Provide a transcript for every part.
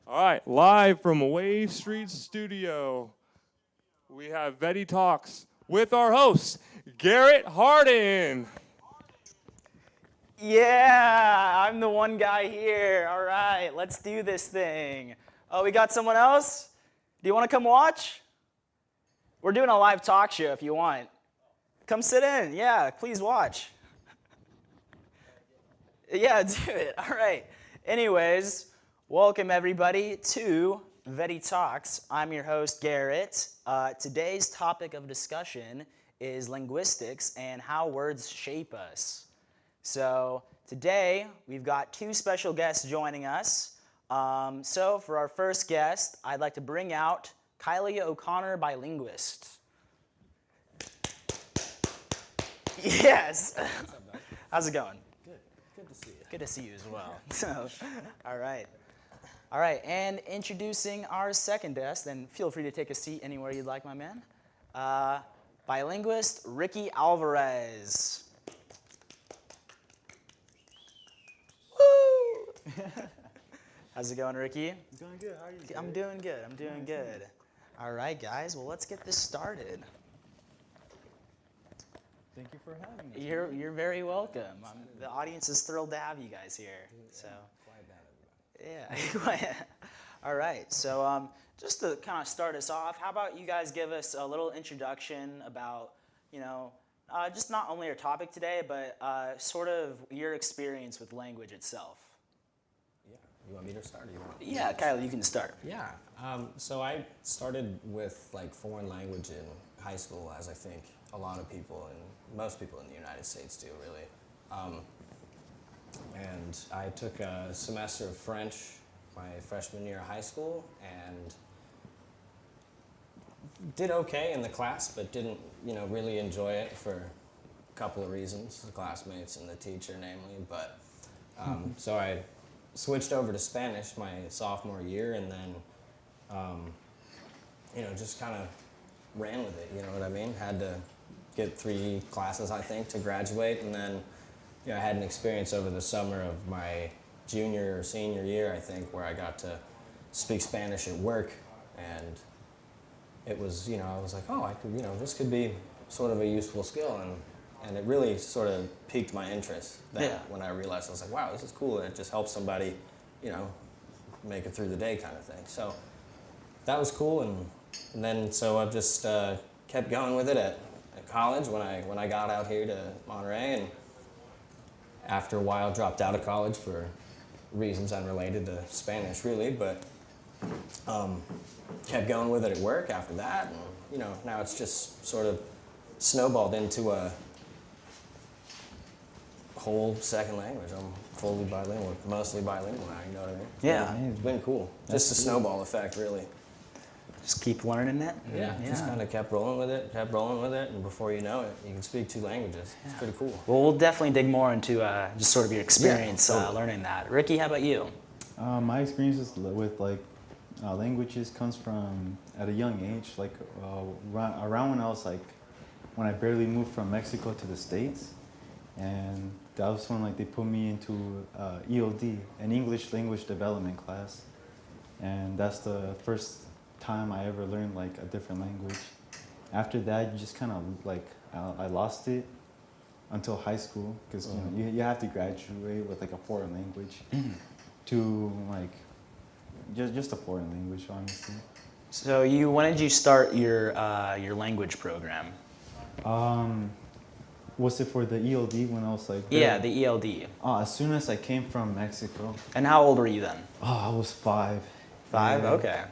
All right, live from Way Street Studio, we have VettyTalks with our host, Garrett Hardin. Yeah, I'm the one guy here. All right, let's do this thing. Oh, we got someone else? Do you want to come watch? We're doing a live talk show if you want. Come sit in. Yeah, please watch. Yeah, do it. All right. Anyways, welcome everybody to VettyTalks. I'm your host, Garrett. Today's topic of discussion is linguistics and how words shape us. So today, we've got two special guests joining us. So for our first guest, I'd like to bring out Kiley O'Connor, bilinguist. Yes. How's it going? Good to see you. Good to see you as well. So, all right. All right, and introducing our second guest, and feel free to take a seat anywhere you'd like, my man. Bilinguist Ricky Alvarez. Woo! How's it going, Ricky? Doing good. How are you? I'm doing good. I'm doing good. All right, guys. Well, let's get this started. Thank you for having us. You're very welcome. The audience is thrilled to have you guys here. So. Quiet down, everybody. Yeah. All right. So just to kind of start us off, how about you guys give us a little introduction about, just not only our topic today, but sort of your experience with language itself. Yeah. You want me to start? Or you want? Yeah, Kiley, you can start. Yeah. So I started with like foreign language in high school, as I think a lot of people and most people in the United States do, really. And I took a semester of French my freshman year of high school and did okay in the class, but didn't, really enjoy it for a couple of reasons, the classmates and the teacher, namely. But so I switched over to Spanish my sophomore year, and then, just kind of ran with it. You know what I mean? Had to get 3 classes, I think, to graduate, and then. I had an experience over the summer of my junior or senior year, I think, where I got to speak Spanish at work, and it was, I was like, oh, I could, this could be sort of a useful skill, and it really sort of piqued my interest then when I realized, I was like, wow, this is cool, and it just helps somebody, make it through the day kind of thing. So that was cool, and then so I've just kept going with it at college when I got out here to Monterey, and after a while dropped out of college for reasons unrelated to Spanish, really, but kept going with it at work after that, and now it's just sort of snowballed into a whole second language. I'm fully bilingual, mostly bilingual now, you know what I mean? Yeah. It's been cool. Just a snowball effect, really. Just keep learning it. Yeah, just kind of kept rolling with it, and before you know it, you can speak 2 languages. It's pretty cool. Well, we'll definitely dig more into just sort of your experience learning that. Ricky, how about you? My experiences with languages comes from at a young age, like around when I was when I barely moved from Mexico to the States, and that was when they put me into ELD, an English language development class, and that's the first time I ever learned a different language. After that, you just kind of I lost it until high school, because you have to graduate with a foreign language to just a foreign language, honestly. So when did you start your language program? Was it for the ELD when I was Yeah, the ELD. As soon as I came from Mexico. And how old were you then? I was 5. 5? Yeah. Okay.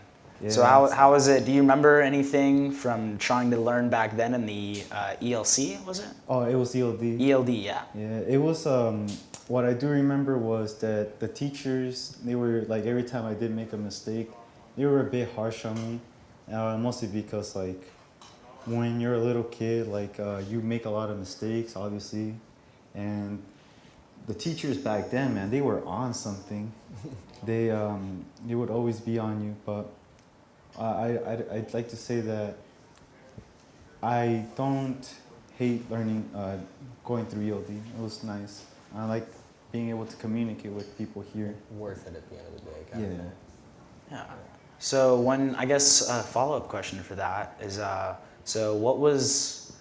Yeah. So how was it? Do you remember anything from trying to learn back then in the ELC, was it? Oh, it was ELD. ELD, yeah. Yeah, it was, what I do remember was that the teachers, they were, every time I did make a mistake, they were a bit harsh on me, mostly because, when you're a little kid, you make a lot of mistakes, obviously, and the teachers back then, man, they were on something. They would always be on you, but I'd like to say that I don't hate learning, going through ELD. It was nice. I like being able to communicate with people here. Worth it at the end of the day, kind of thing. Yeah. So one, I guess, follow-up question for that is, so what was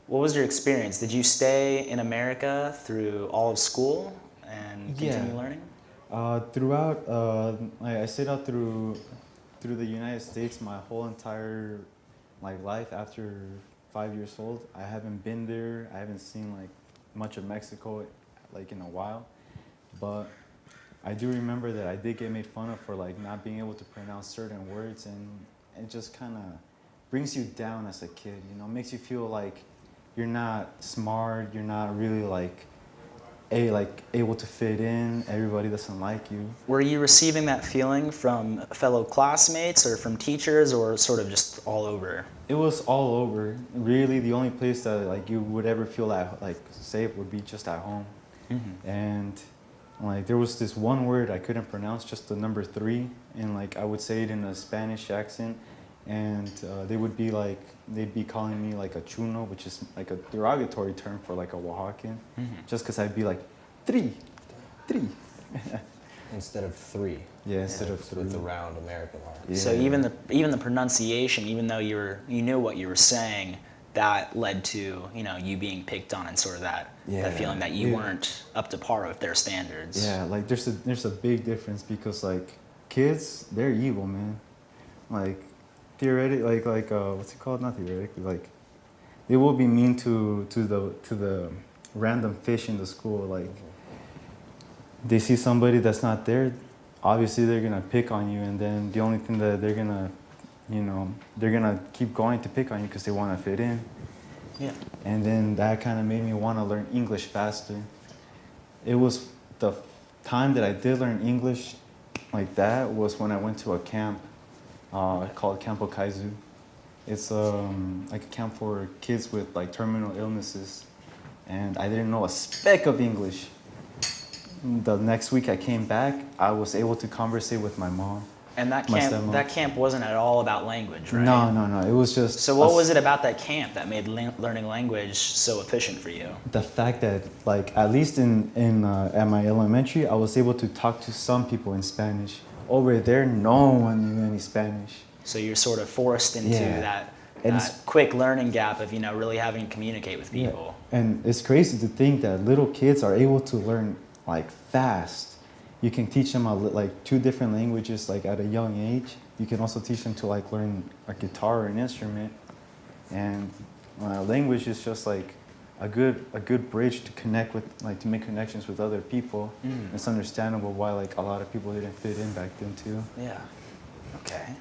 your experience? Did you stay in America through all of school and continue learning? Throughout, I stayed out through the United States my whole entire life. After 5 years old, I haven't been there. I haven't seen much of Mexico in a while, but I do remember that I did get made fun of for not being able to pronounce certain words, and it just kind of brings you down as a kid. You know, makes you feel like you're not smart. You're not really able to fit in. Everybody doesn't like you. Were you receiving that feeling from fellow classmates or from teachers, or sort of just all over? It was all over. Really, the only place that you would ever feel safe would be just at home. Mm-hmm. And there was this one word I couldn't pronounce, just the number 3, and I would say it in a Spanish accent, and they would be they'd be calling me a chuno, which is a derogatory term for a Oaxacan, just because I'd be three. Instead of 3. Yeah, instead of 3. With the round American R. Yeah. So even the pronunciation, even though you knew what you were saying, that led to you being picked on and sort of that feeling that you weren't up to par with their standards. Yeah, there's a big difference, because kids, they're evil, man. Theoretically, what's it called? Not theoretically, they will be mean to the random fish in the school. They see somebody that's not there, obviously they're gonna pick on you, and then the only thing that they're gonna keep going to pick on you because they want to fit in. Yeah. And then that kind of made me want to learn English faster. It was the time that I did learn English like that was when I went to a camp called Campo Kaizu. It's a camp for kids with terminal illnesses, and I didn't know a speck of English. The next week I came back, I was able to conversate with my mom. And that camp wasn't at all about language, right? No. It was just. So what was it about that camp that made learning language so efficient for you? The fact that, at least at my elementary, I was able to talk to some people in Spanish. Over there, no one knew any Spanish. So you're sort of forced into that quick learning gap of really having to communicate with people. Yeah. And it's crazy to think that little kids are able to learn fast. You can teach them 2 different languages at a young age. You can also teach them to learn a guitar or an instrument. And language is just a good bridge to connect with, to make connections with other people. It's understandable why a lot of people didn't fit in back then too. Yeah. Okay.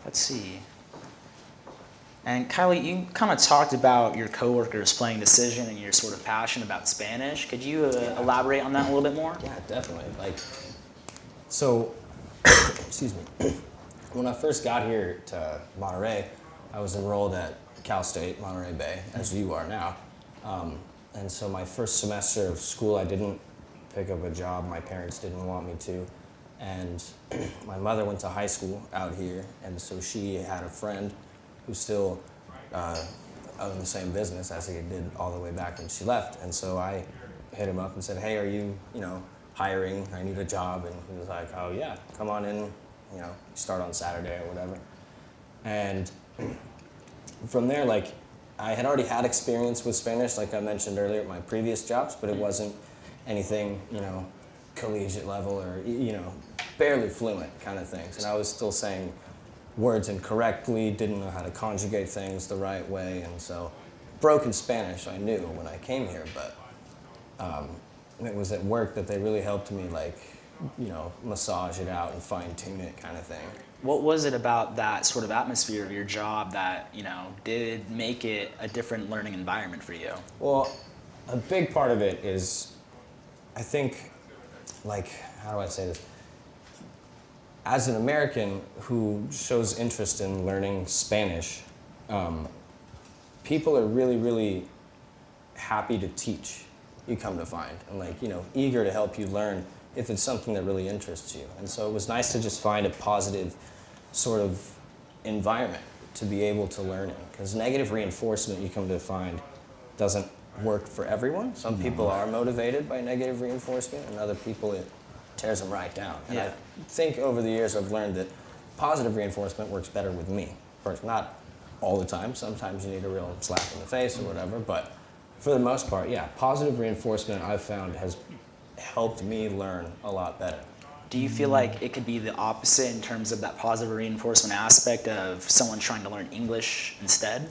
Let's see. And Kiley, you kind of talked about your coworkers playing decision and your sort of passion about Spanish. Could you elaborate on that a little bit more? Yeah, definitely. So, excuse me. When I first got here to Monterey, I was enrolled at Cal State, Monterey Bay, as you are now. And so my first semester of school, I didn't pick up a job. My parents didn't want me to. And my mother went to high school out here, and so she had a friend who still owned the same business as he did all the way back when she left. And so I hit him up and said, hey, are you, hiring? I need a job. And he was like, oh yeah, come on in, start on Saturday or whatever. And from there, I had already had experience with Spanish, like I mentioned earlier at my previous jobs, but it wasn't anything, collegiate level or, barely fluent kind of things. And I was still saying words incorrectly, didn't know how to conjugate things the right way, and so broken Spanish I knew when I came here, but it was at work that they really helped me massage it out and fine-tune it kind of thing. What was it about that sort of atmosphere of your job that, did make it a different learning environment for you? Well, a big part of it is, I think, how do I say this? As an American who shows interest in learning Spanish, people are really, really happy to teach, you come to find, and eager to help you learn if it's something that really interests you. And so it was nice to just find a positive sort of environment to be able to learn in, because negative reinforcement, you come to find, doesn't work for everyone. Some people are motivated by negative reinforcement, and other people it tears them right down. And Yeah. I think over the years I've learned that positive reinforcement works better with me. First, not all the time. Sometimes you need a real slap in the face or whatever, but for the most part, yeah, positive reinforcement I've found has helped me learn a lot better. Do you feel like it could be the opposite in terms of that positive reinforcement aspect of someone trying to learn English instead?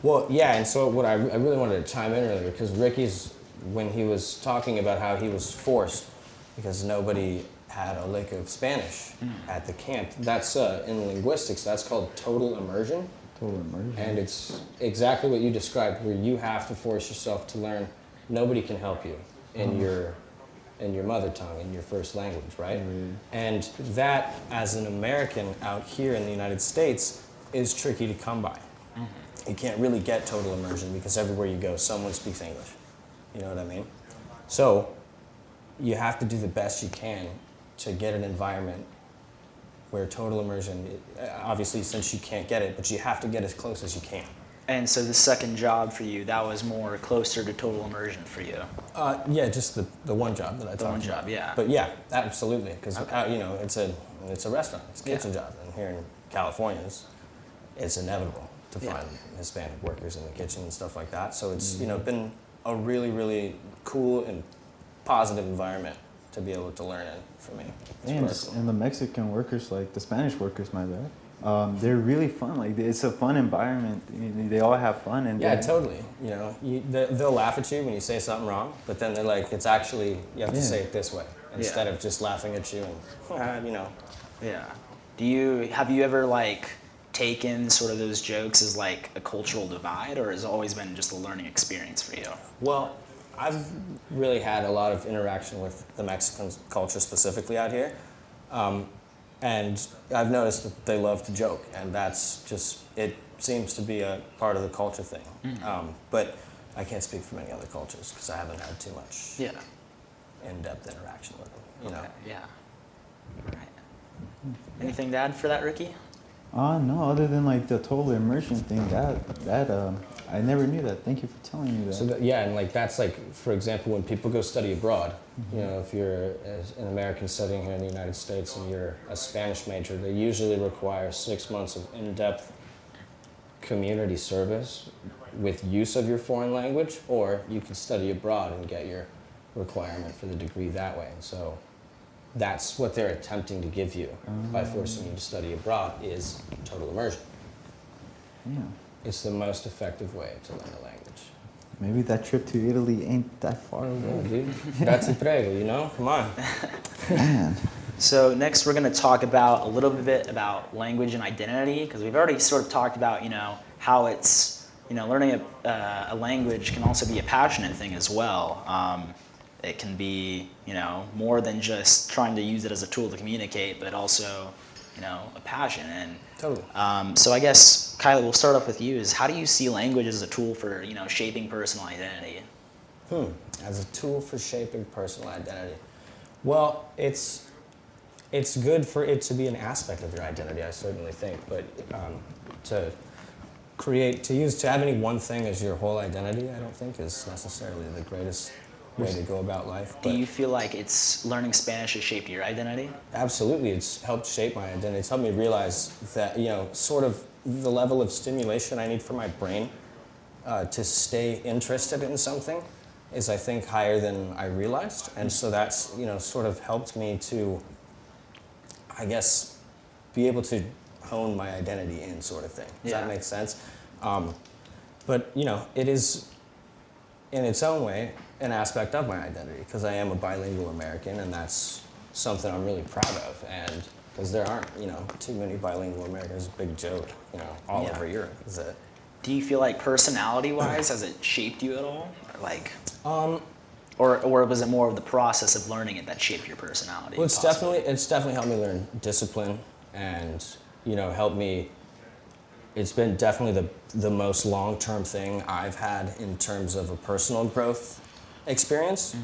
Well, yeah, and so what I really wanted to chime in earlier, because Ricky's, when he was talking about how he was forced because nobody had a lick of Spanish at the camp, that's in linguistics, that's called total immersion. Total immersion. And it's exactly what you described, where you have to force yourself to learn. Nobody can help you in your mother tongue, in your first language, right? And that, as an American out here in the United States, is tricky to come by. You can't really get total immersion because everywhere you go, someone speaks English. You know what I mean? So you have to do the best you can to get an environment where total immersion, obviously since you can't get it, but you have to get as close as you can. And so the second job for you, that was more closer to total immersion for you. Yeah, just the one job that I talked The one about. job, yeah. But yeah, absolutely, because you know, it's a restaurant, it's a Yeah. kitchen job, and here in California, it's inevitable to find Hispanic workers in the kitchen and stuff like that. So it's you know been a really, really cool and positive environment to be able to learn in for me. It's And the Mexican workers, like the Spanish workers, my bad, they're really fun. Like it's a fun environment. They all have fun, and yeah, totally. You know, they'll laugh at you when you say something wrong, but then they're like, it's actually, you have to say it this way instead of just laughing at you and, you know. Yeah. Have you ever like taken sort of those jokes as like a cultural divide, or has it always been just a learning experience for you? Well, I've really had a lot of interaction with the Mexican culture specifically out here. And I've noticed that they love to joke, and that's just, it seems to be a part of the culture thing. But I can't speak for many other cultures because I haven't had too much in-depth interaction with them, you know. Yeah. Right. Anything to add for that, Ricky? No, other than like the total immersion thing, that I never knew that. Thank you for telling me that. So yeah, and like that's like, for example, when people go study abroad, you know, if you're an American studying here in the United States and you're a Spanish major, they usually require 6 months of in-depth community service with use of your foreign language, or you can study abroad and get your requirement for the degree that way. And so that's what they're attempting to give you by forcing you to study abroad is total immersion. Yeah. It's the most effective way to learn a language. Maybe that trip to Italy ain't that far Yeah, away. dude. That's a prego, you know? Come on. Man. So next we're going to talk about a little bit about language and identity, because we've already sort of talked about, you know, how it's, you know, learning a language can also be a passionate thing as well. It can be, you know, more than just trying to use it as a tool to communicate, but also, you know, a passion. And Totally. so I guess, Kiley, we'll start off with you. Is how do you see language as a tool for, you know, shaping personal identity? As a tool for shaping personal identity. Well, it's good for it to be an aspect of your identity, I certainly think, but to have any one thing as your whole identity, I don't think is necessarily the greatest way to go about life. Do But you feel like it's learning Spanish has shaped your identity? absolutely, it's helped shape my identity. It's helped me realize that, you know, sort of the level of stimulation I need for my brain to stay interested in something is, I think, higher than I realized. And so that's, you know, sort of helped me to, I guess, be able to hone my identity in, sort of thing. Does that make sense? But, you know, it is, in its own way, an aspect of my identity, because I am a bilingual American, and that's something I'm really proud of. And because there aren't, you know, too many bilingual Americans, big joke, you know, all over Europe. Is that? Do you feel like personality-wise, has it shaped you at all? Or like, or was it more of the process of learning it that shaped your personality? Well, it's definitely helped me learn discipline, and, you know, helped me. It's been definitely the most long-term thing I've had in terms of a personal growth experience.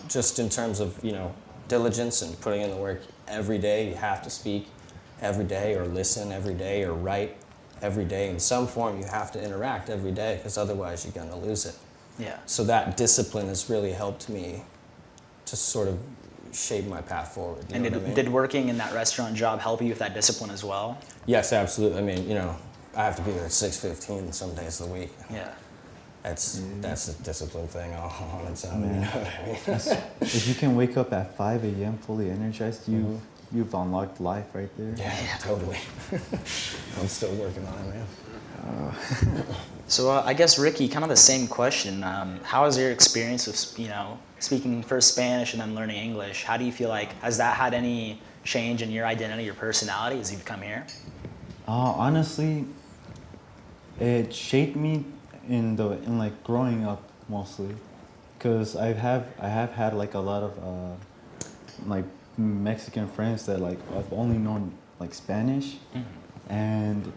Just in terms of, you know, diligence and putting in the work every day. You have to speak every day, or listen every day, or write every day. In some form, you have to interact every day, because otherwise you're going to lose it. Yeah. So that discipline has really helped me to sort of shaped my path forward. You And know what I mean? did working in that restaurant job help you with that discipline as well? Yes, absolutely. I mean, I have to be there at 6:15 some days of the week. Yeah. That's a discipline thing all on its own. Yeah. You know what I mean? If you can wake up at 5 a.m. fully energized, you've unlocked life right there. Yeah, totally. I'm still working on it, man. So I guess Ricky, kind of the same question. How has your experience with speaking first Spanish and then learning English? How do you feel like has that had any change in your identity or personality as you've come here? Honestly, it shaped me in like growing up mostly, because I have had like a lot of like Mexican friends that like I've only known like Spanish, and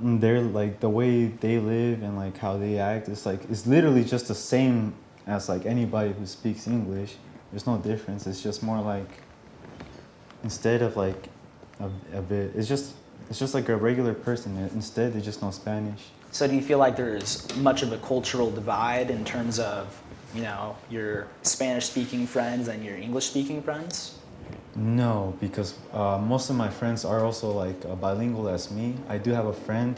they're like the way they live and like how they act, it's literally just the same as like anybody who speaks English. There's no difference. It's just more like, instead of like a bit, it's just like a regular person. Instead, they just know Spanish. So do you feel like there's much of a cultural divide in terms of, your Spanish-speaking friends and your English-speaking friends? No, because most of my friends are also like bilingual as me. I do have a friend.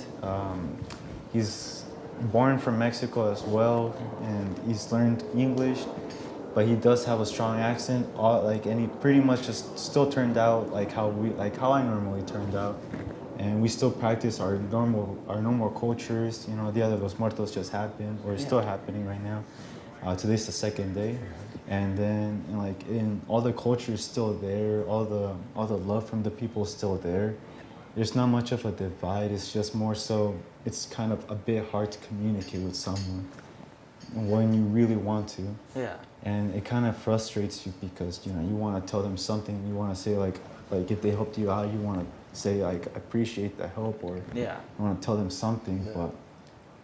He's born from Mexico as well, and he's learned English, but he does have a strong accent. And he pretty much just still turned out like how I normally turned out, and we still practice our normal cultures. Dia de los Muertos just happened, or is still happening right now. Today's the second day. And then in all the culture is still there, all the love from the people is still there. There's not much of a divide. It's just more so it's kind of a bit hard to communicate with someone when you really want to. Yeah. And it kind of frustrates you because you want to tell them something. You want to say like if they helped you out, you want to say like appreciate the help, or you want to tell them something, but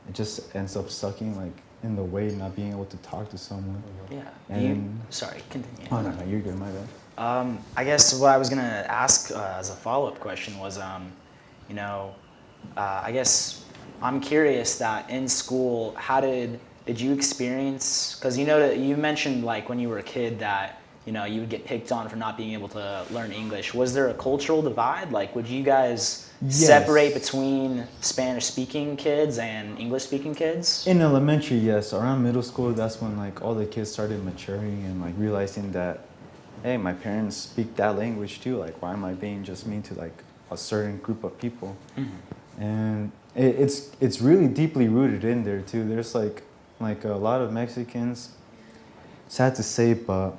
it just ends up sucking like in the way, not being able to talk to someone. Yeah. And Sorry, continue. oh no, you're good. My bad. I guess what I was gonna ask as a follow-up question was, I guess I'm curious that in school, how did you experience? Because that you mentioned like when you were a kid that you would get picked on for not being able to learn English. Was there a cultural divide? Like, would you guys separate between Spanish-speaking kids and English-speaking kids? In elementary, yes. Around middle school, that's when like all the kids started maturing and like realizing that, hey, my parents speak that language too. Like, why am I being just mean to like a certain group of people? And it's really deeply rooted in there too. There's like a lot of Mexicans. Sad to say, but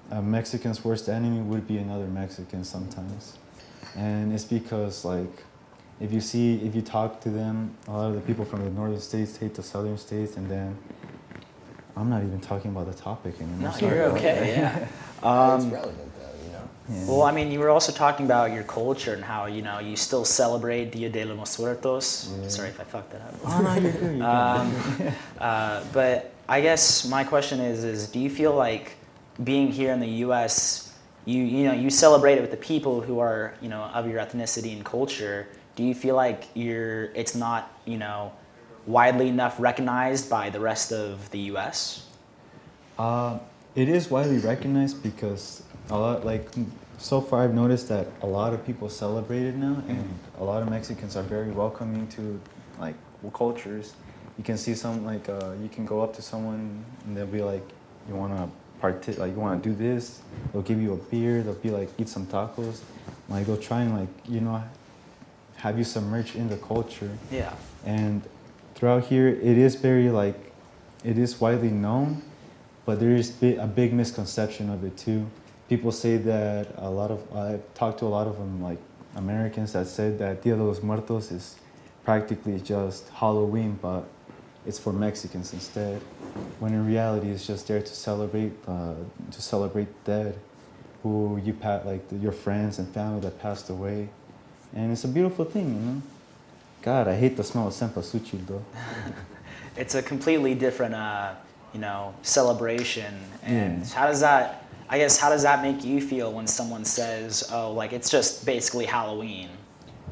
a Mexican's worst enemy would be another Mexican sometimes. And it's because like if you talk to them, a lot of the people from the northern states hate the southern states, and then I'm not even talking about the topic anymore. No, you're okay. Yeah. It's relevant though, Yeah. Well, I mean, you were also talking about your culture and how you still celebrate Dia de los Muertos. Yeah. Sorry if I fucked that up. Oh no, you're good. You're good. But I guess my question is do you feel like being here in the U.S., you celebrate it with the people who are of your ethnicity and culture? Do you feel like it's not widely enough recognized by the rest of the U.S.? It is widely recognized because so far I've noticed that a lot of people celebrate it now, and a lot of Mexicans are very welcoming to like cultures. You can see you can go up to someone and they'll be like, you want to you want to do this, they'll give you a beer, they'll be like, eat some tacos, like they'll try and have you submerged in the culture. Yeah. And throughout here, it is very it is widely known, but there is a big misconception of it too. People say that I've talked to a lot of them, like Americans, that said that Dia de los Muertos is practically just Halloween, but it's for Mexicans instead. When in reality, it's just there to celebrate dead, who your friends and family that passed away, and it's a beautiful thing, God, I hate the smell of cempasúchil though. It's a completely different, celebration. And how does that make you feel when someone says, "Oh, like it's just basically Halloween"?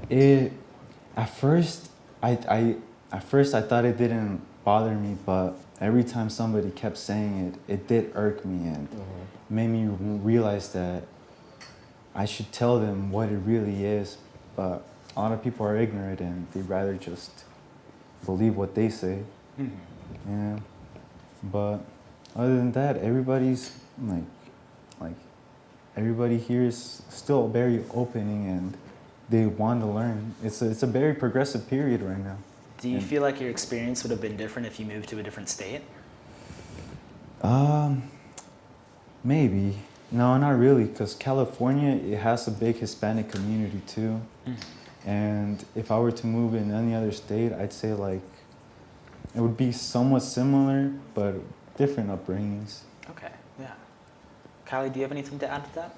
At first I thought it didn't bother me, but every time somebody kept saying it, it did irk me and made me realize that I should tell them what it really is. But a lot of people are ignorant and they'd rather just believe what they say. Yeah. But other than that, everybody's like everybody here is still very opening and they want to learn. It's a very progressive period right now. Do you feel like your experience would have been different if you moved to a different state? Maybe. No, not really, because California, it has a big Hispanic community too. And if I were to move in any other state, I'd say like it would be somewhat similar, but different upbringings. Okay, yeah. Kylie, do you have anything to add to that?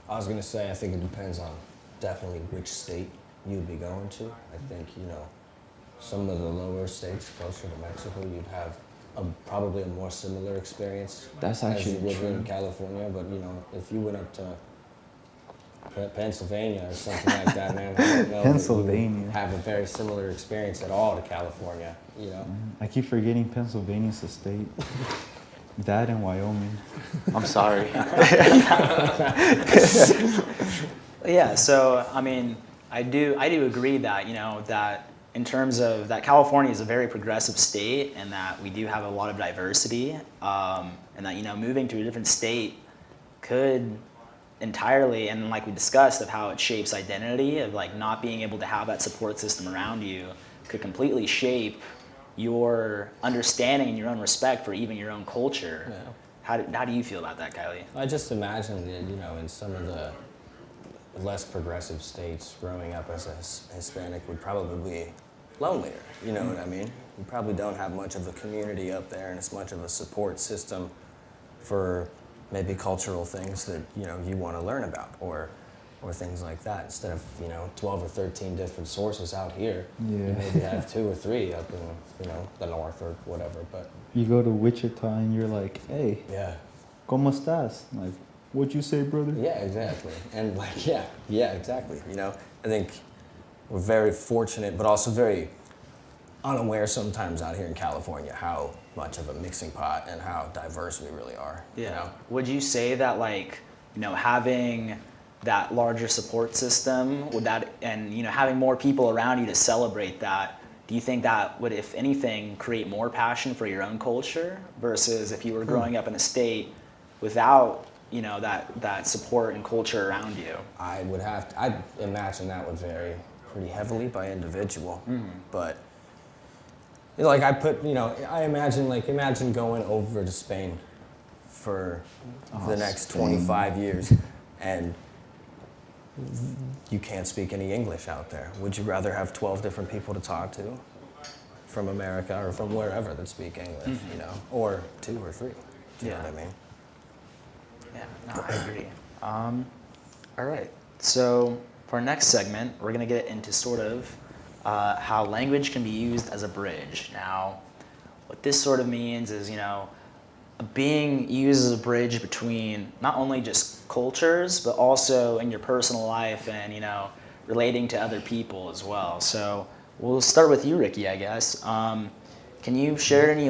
I was gonna say, I think it depends on definitely which state you'd be going to. I think, some of the lower states closer to Mexico, you'd have probably a more similar experience That's as actually you would true. in California. But, if you went up to Pennsylvania or something like that, man, I don't know that Pennsylvania. you would have a very similar experience at all to California, I keep forgetting Pennsylvania's a state. That and Wyoming. I'm sorry. Yeah, so I mean, I do agree that, that in terms of that California is a very progressive state and that we do have a lot of diversity, and that, moving to a different state could entirely, and like we discussed, of how it shapes identity, of like not being able to have that support system around you, could completely shape your understanding and your own respect for even your own culture. Yeah. How do you feel about that, Kiley? I just imagine that, in some of the less progressive states, growing up as a Hispanic would probably be lonelier, you know what I mean? You probably don't have much of a community up there and as much of a support system for maybe cultural things that, you want to learn about or things like that. Instead of, 12 or 13 different sources out here, you maybe have 2 or 3 up in, the north or whatever, but. You go to Wichita and you're like, hey, Yeah. ¿Cómo estás? Like, what'd you say, brother? Yeah, exactly. And like, yeah, exactly. I think we're very fortunate, but also very unaware sometimes out here in California how much of a mixing pot and how diverse we really are. Yeah. Would you say that, like, having that larger support system, would that, and having more people around you to celebrate that, do you think that would, if anything, create more passion for your own culture versus if you were growing up in a state without, that support and culture around you? I'd imagine that would vary pretty heavily by individual, but like I imagine going over to Spain for the next 25 years and you can't speak any English out there. Would you rather have 12 different people to talk to from America or from wherever that speak English, or 2 or 3? Do you know what I mean? Yeah, no, I agree. All right, so for our next segment, we're going to get into sort of how language can be used as a bridge. Now, what this sort of means is, being used as a bridge between not only just cultures, but also in your personal life and, relating to other people as well. So we'll start with you, Ricky, I guess. Can you share any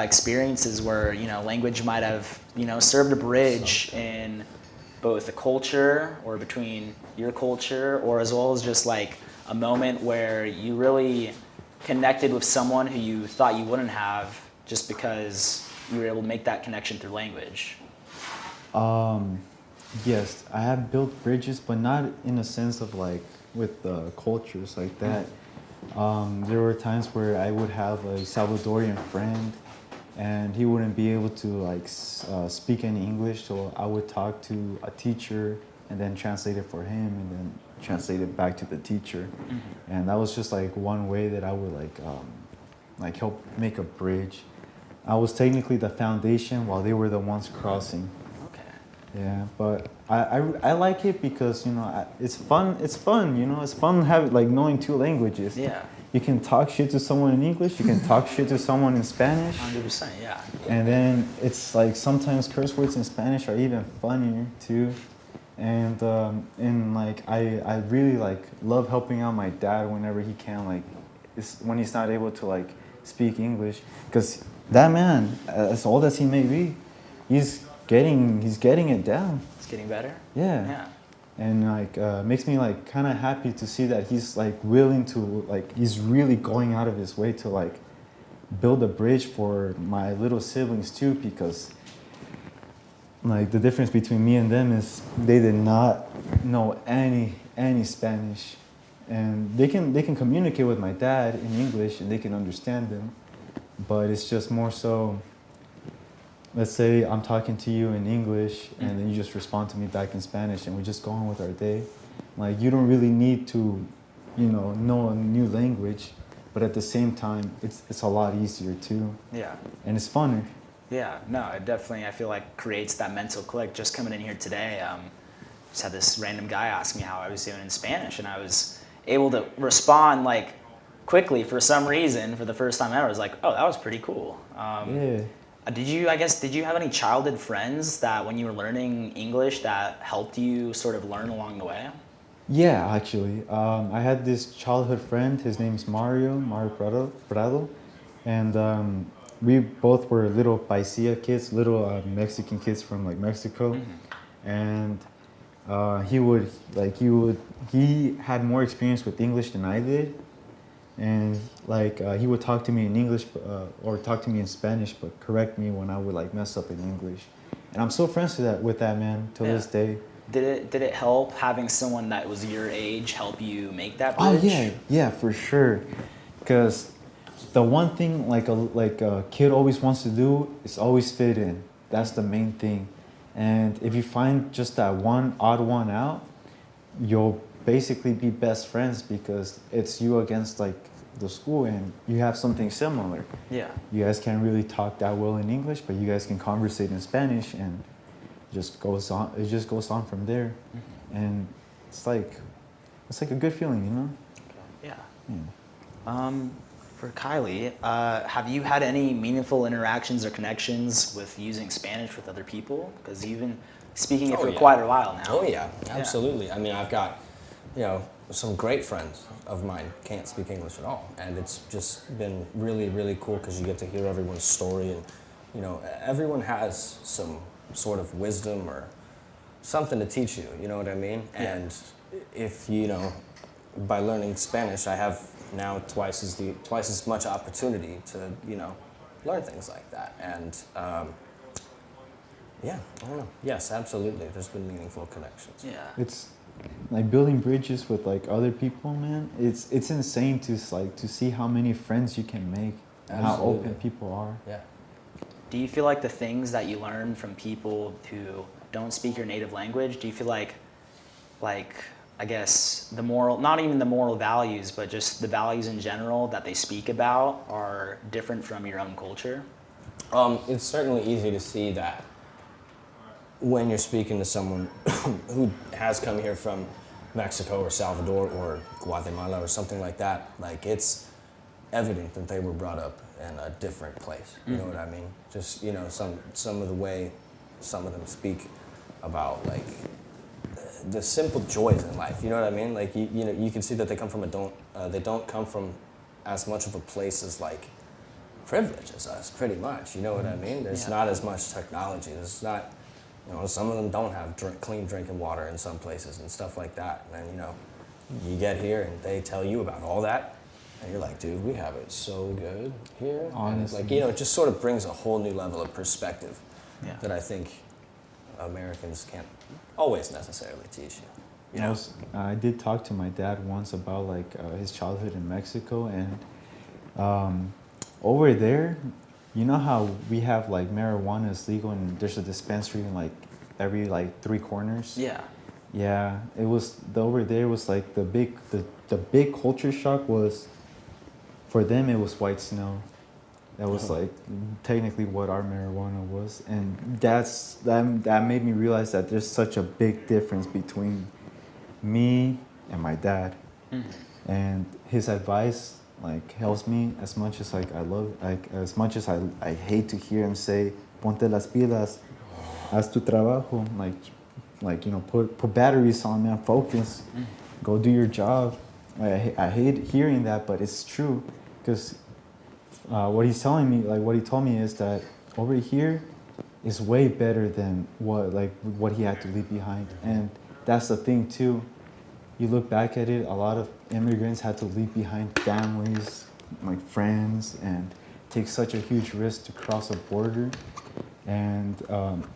experiences where, language might have, served a bridge in both a culture or between your culture, or as well as just like a moment where you really connected with someone who you thought you wouldn't have just because you were able to make that connection through language? Yes, I have built bridges, but not in a sense of like with cultures like that. There were times where I would have a Salvadorian friend and he wouldn't be able to like speak any English, so I would talk to a teacher and then translate it for him and then translate it back to the teacher. And that was just like one way that I would like help make a bridge. I was technically the foundation while they were the ones crossing. Okay. Yeah, but I like it because it's fun. It's fun, it's fun having like knowing 2 languages. Yeah. You can talk shit to someone in English. You can talk shit to someone in Spanish. 100%, yeah. And then it's like sometimes curse words in Spanish are even funnier too. And like I really like love helping out my dad whenever he can. Like when he's not able to like speak English, because that man, as old as he may be, he's getting it down. It's getting better. Yeah. Yeah. And like makes me like kind of happy to see that he's like willing to like he's really going out of his way to like build a bridge for my little siblings too, because like the difference between me and them is they did not know any Spanish, and they can communicate with my dad in English and they can understand them, but it's just more so, let's say I'm talking to you in English and then you just respond to me back in Spanish and we just go on with our day. Like you don't really need to, know a new language, but at the same time it's a lot easier too. Yeah. And it's funner. Yeah, no, it definitely, I feel like, creates that mental click. Just coming in here today, just had this random guy ask me how I was doing in Spanish, and I was able to respond, like, quickly for some reason for the first time ever. I was like, oh, that was pretty cool. Yeah. Did you have any childhood friends that when you were learning English that helped you sort of learn along the way? Yeah, actually. I had this childhood friend, his name's Mario Prado, and we both were little paisilla kids, little Mexican kids from like Mexico, and he had more experience with English than I did, and like he would talk to me in English or talk to me in Spanish, but correct me when I would like mess up in English, and I'm still friends with that man till this day. Did it help having someone that was your age help you make that bridge? Oh yeah, for sure, because the one thing like a kid always wants to do is always fit in. That's the main thing. And if you find just that one odd one out, you'll basically be best friends because it's you against like the school and you have something similar. Yeah. You guys can't really talk that well in English, but you guys can conversate in Spanish and it just goes on from there. And it's like a good feeling, Yeah. Yeah. For Kiley, have you had any meaningful interactions or connections with using Spanish with other people? Because you've been speaking it for quite a while now. Oh yeah, absolutely. I mean, I've got, some great friends of mine can't speak English at all, and it's just been really, really cool because you get to hear everyone's story, and everyone has some sort of wisdom or something to teach you. You know what I mean? Yeah. And if by learning Spanish, I have now twice as much opportunity to learn things like that, and I don't know. Yes, absolutely. There's been meaningful connections. Yeah. It's like building bridges with like other people, man. It's insane to see how many friends you can make and how open people are. Yeah. Do you feel like the things that you learn from people who don't speak your native language, do you feel like I guess the moral, not even the moral values, but just the values in general that they speak about are different from your own culture? It's certainly easy to see that when you're speaking to someone who has come here from Mexico or Salvador or Guatemala or something like that, like it's evident that they were brought up in a different place. You know what I mean? Just, some of the way some of them speak about like the simple joys in life, you know what I mean? Like you can see that they come from they don't come from as much of a place as like privilege as us, pretty much. You know what I mean? There's not as much technology. There's not, some of them don't have clean drinking water in some places and stuff like that. And you get here and they tell you about all that, and you're like, dude, we have it so good here. Honestly. And it just sort of brings a whole new level of perspective that I think Americans can't always necessarily teach you. I did talk to my dad once about like his childhood in Mexico, and over there, you know how we have like marijuana is legal and there's a dispensary in like every like 3 corners. Yeah, it was over there was like the big culture shock was, for them it was white snow. That was like technically what our marijuana was, and that made me realize that there's such a big difference between me and my dad. And his advice like helps me as much as like as much as I hate to hear him say ponte las pilas, haz tu trabajo, like put batteries on, man, focus, go do your job. I hate hearing that, but it's true, because what he's telling me, like what he told me, is that over here is way better than what he had to leave behind. And that's the thing too. You look back at it, a lot of immigrants had to leave behind families, like friends, and take such a huge risk to cross a border. And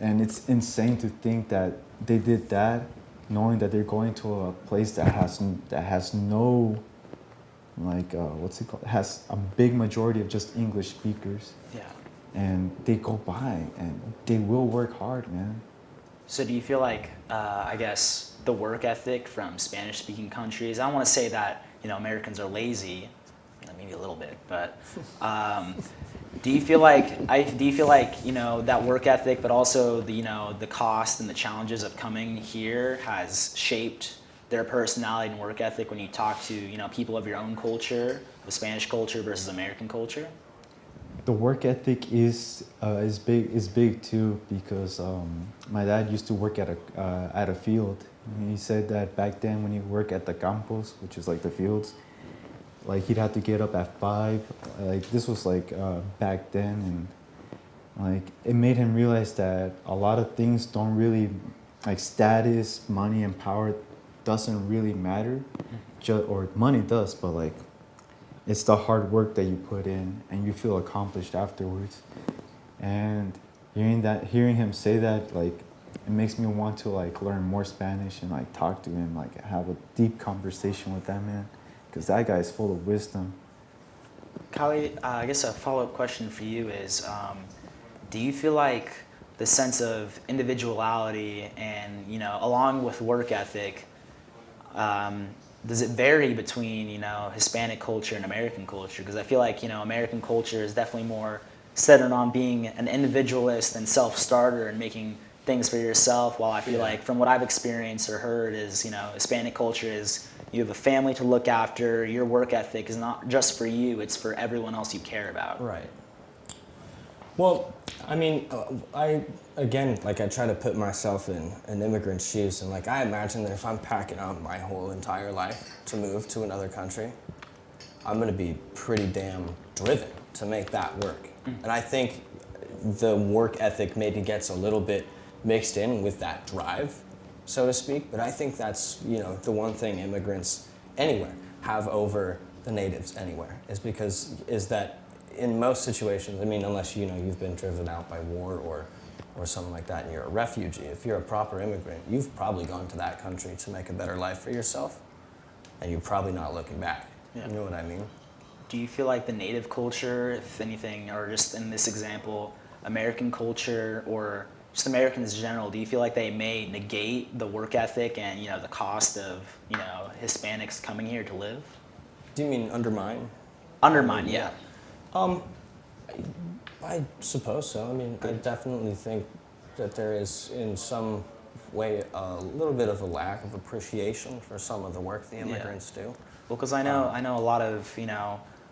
it's insane to think that they did that, knowing that they're going to a place that has no, like what's it called? Has a big majority of just English speakers. Yeah. And they go by, and they will work hard, man. So do you feel like, I guess, the work ethic from Spanish-speaking countries, I don't want to say that, Americans are lazy, maybe a little bit, but do you feel like, that work ethic, but also the cost and the challenges of coming here has shaped their personality and work ethic when you talk to, people of your own culture, the Spanish culture versus American culture? The work ethic is big too, because my dad used to work at a field. And he said that back then when you work at the campos, which is like the fields, like he'd have to get up at 5. Like this was like back then, and like it made him realize that a lot of things don't really, like status, money, and power doesn't really matter, or money does, but like it's the hard work that you put in and you feel accomplished afterwards. And hearing him say that, like, it makes me want to like learn more Spanish and like talk to him, like have a deep conversation with that man, because that guy is full of wisdom. Kiley, I guess a follow-up question for you is, do you feel like the sense of individuality and, along with work ethic, does it vary between, Hispanic culture and American culture? Because I feel like, American culture is definitely more centered on being an individualist and self-starter and making things for yourself, while I feel like from what I've experienced or heard is, Hispanic culture is you have a family to look after, your work ethic is not just for you, it's for everyone else you care about. Right. Well, I mean, I try to put myself in an immigrant's shoes, and like I imagine that if I'm packing up my whole entire life to move to another country, I'm gonna be pretty damn driven to make that work. And I think the work ethic maybe gets a little bit mixed in with that drive, so to speak, but I think that's, the one thing immigrants anywhere have over the natives anywhere, is that in most situations, I mean, unless, you've been driven out by war or something like that and you're a refugee, if you're a proper immigrant, you've probably gone to that country to make a better life for yourself, and you're probably not looking back. Yeah. You know what I mean? Do you feel like the native culture, if anything, or just in this example, American culture or just Americans in general, do you feel like they may negate the work ethic and, the cost of, Hispanics coming here to live? Do you mean undermine? Undermine, yeah. I suppose so. I mean, I definitely think that there is, in some way, a little bit of a lack of appreciation for some of the work the immigrants do. Well, because I know a lot of,